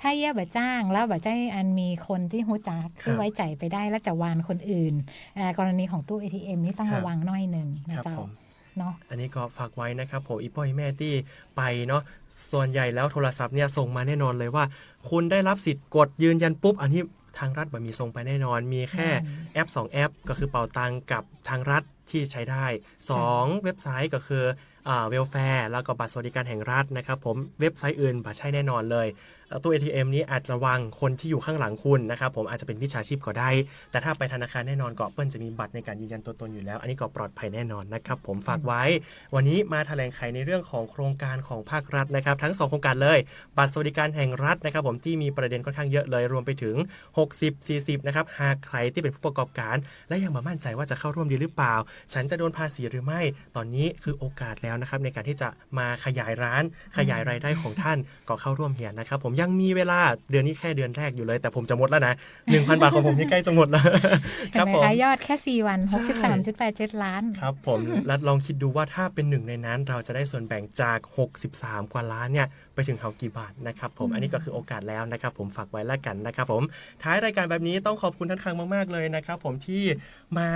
ถ้าเยี่ยบัตรจ้างแล้วบัตรจ้างอันมีคนที่หูจักที่ไว้ใจไปได้แล้วจะวานคนอื่นกรณีของตู้ ATM นี่ต้อง ครับ ระวังน้อยหนึ่ง ค นะ รับ เจ้า ผม เนาะ อันนี้ก็ฝากไว้นะครับผมอีพ่ออีแม่ที่ไปเนาะส่วนใหญ่แล้วโทรศัพท์เนี่ยส่งมาแน่นอนเลยว่า คุณได้รับสิทธิ์กดยืนยันปุ๊บอันนี้ทางรัฐแบบมีส่งไปแน่นอน มีแค่แอป 2 แอป ก็คือเป่าตังกับทางรัฐที่ใช้ได้ 2 เว็บไซต์ก็คือเวลแฟร์แล้วก็บัตรสวัสดิการแห่งรัฐนะครับผมเว็บไซต์อื่นบัตรใช่แน่นอนเลยตู้ ATM นี้อาจระวังคนที่อยู่ข้างหลังคุณนะครับผมอาจจะเป็นมิจฉาชีพก็ได้ แต่ถ้าไปธนาคารแน่นอนก็เปิ้ลจะมีบัตรในการยืนยันตัวตนอยู่แล้ว อันนี้ก็ปลอดภัยแน่นอนนะครับผมฝากไว้ วันนี้มาแถลงไขในเรื่องของโครงการของภาครัฐนะครับทั้ง2โครงการเลยบัตรสวัสดิการแห่งรัฐนะครับผมที่มีประเด็นค่อนข้างเยอะเลยรวมไปถึง60-40นะครับหากใครที่เป็นผู้ประกอบการและยังมามั่นใจว่าจะเข้าร่วมดีหรือเปล่า ฉันจะโดนภาษีหรือไม่ตอนนี้คือโอกาสแล้วนะครับในการที่จะมาขยายร้านขยายรายได้ของท่านก็เข้าร่วมเหียนนะครับผมยังมีเวลาเดือนนี้แค่เดือนแรกอยู่เลยแต่ผมจะหมดแล้วนะ 1,000 บาทของผมนี่ใกล้จะหมดแล้ว เห็นไหมคะยอดแค่4วัน ใช่ 63.87 ล้าน ครับผม แล้วลองคิดดูว่าถ้าเป็นหนึ่งในนั้นเราจะได้ส่วนแบ่งจาก63กว่าล้านเนี่ยไปถึงเฮากี่บาทนะครับผมอันนี้ก็คือโอกาสแล้วนะครับผมฝากไว้แล้วกันนะครับผมท้ายรายการแบบนี้ต้องขอบคุณท่านคังมากๆเลยนะครับผมที่มา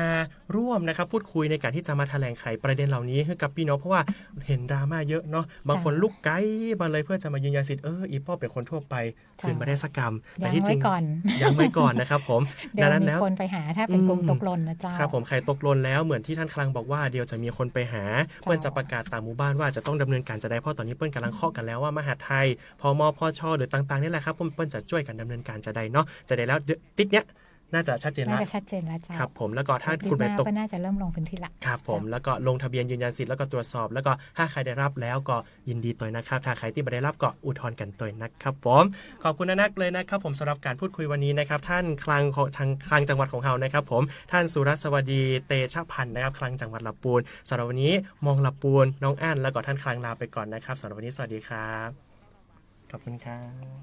ร่วมนะครับพูดคุยในการที่จะมาแถลงไขประเด็นเหล่านี้ให้กับพี่น้องเพราะว่าเห็นดราม่าเยอะเนาะบางคนลุกไกด์มาเลยเพื่อจะมายืนยันสิทธิ์อีป้อเป็นคนทั่วไปคืนมาได้สักกรรมแต่ที่จริง ยังไว้ก่อนนะครับผม เดี๋ยว นั้น มี แล้ว คนไปหาถ้าเป็นกลุ่มตกหล่นนะเจ้า ครับผมใครตกหล่นแล้วเหมือนที่ท่านคลังบอกว่าเดี๋ยวจะมีคนไปหาเปิ้ลจะประกาศตามหมู่บ้านว่าจะต้องดำเนินการจะได้เพราะตอนนี้เปิ้ลกำลังเคาะกันแล้วว่ามหาดไทยพมพชหรือต่างๆนี่แหละครับเปิ้ลจะช่วยกันดำเนินการจะได้เนาะจะได้แล้วติดเนี้ยน่าจะชัดเจน น่า แล้ว จะชัดเจนแล้วเจ้า ครับผมแล้วก็ถ้า ปี คุณ ห ไป น้า ตก ก็น่าจะเริ่มลงพื้นที่ละ ครับผมแล้วก็ลงทะเบียนยืนยันสิทธิ์แล้วก็ตรวจสอบแล้วก็ถ้าใครได้รับแล้วก็ยินดีตัวนะครับถ้าใครที่ไม่ได้รับก็อุทธรณ์กันตัวนะครับผมขอบคุณนักเลยนะครับผมสำหรับการพูดคุยวันนี้นะครับท่านคลังของทางคลังจังหวัดของเรานะครับผมท่านสุรสวัสดีเตชะพันธ์นะครับคลังจังหวัดลำพูนสำหรับวันนี้มองลำพูนน้องอั้นแล้วก็ท่านคลังลาไปก่อนนะครับสำหรับวันนี้สวัสดีครับขอบคุณครับ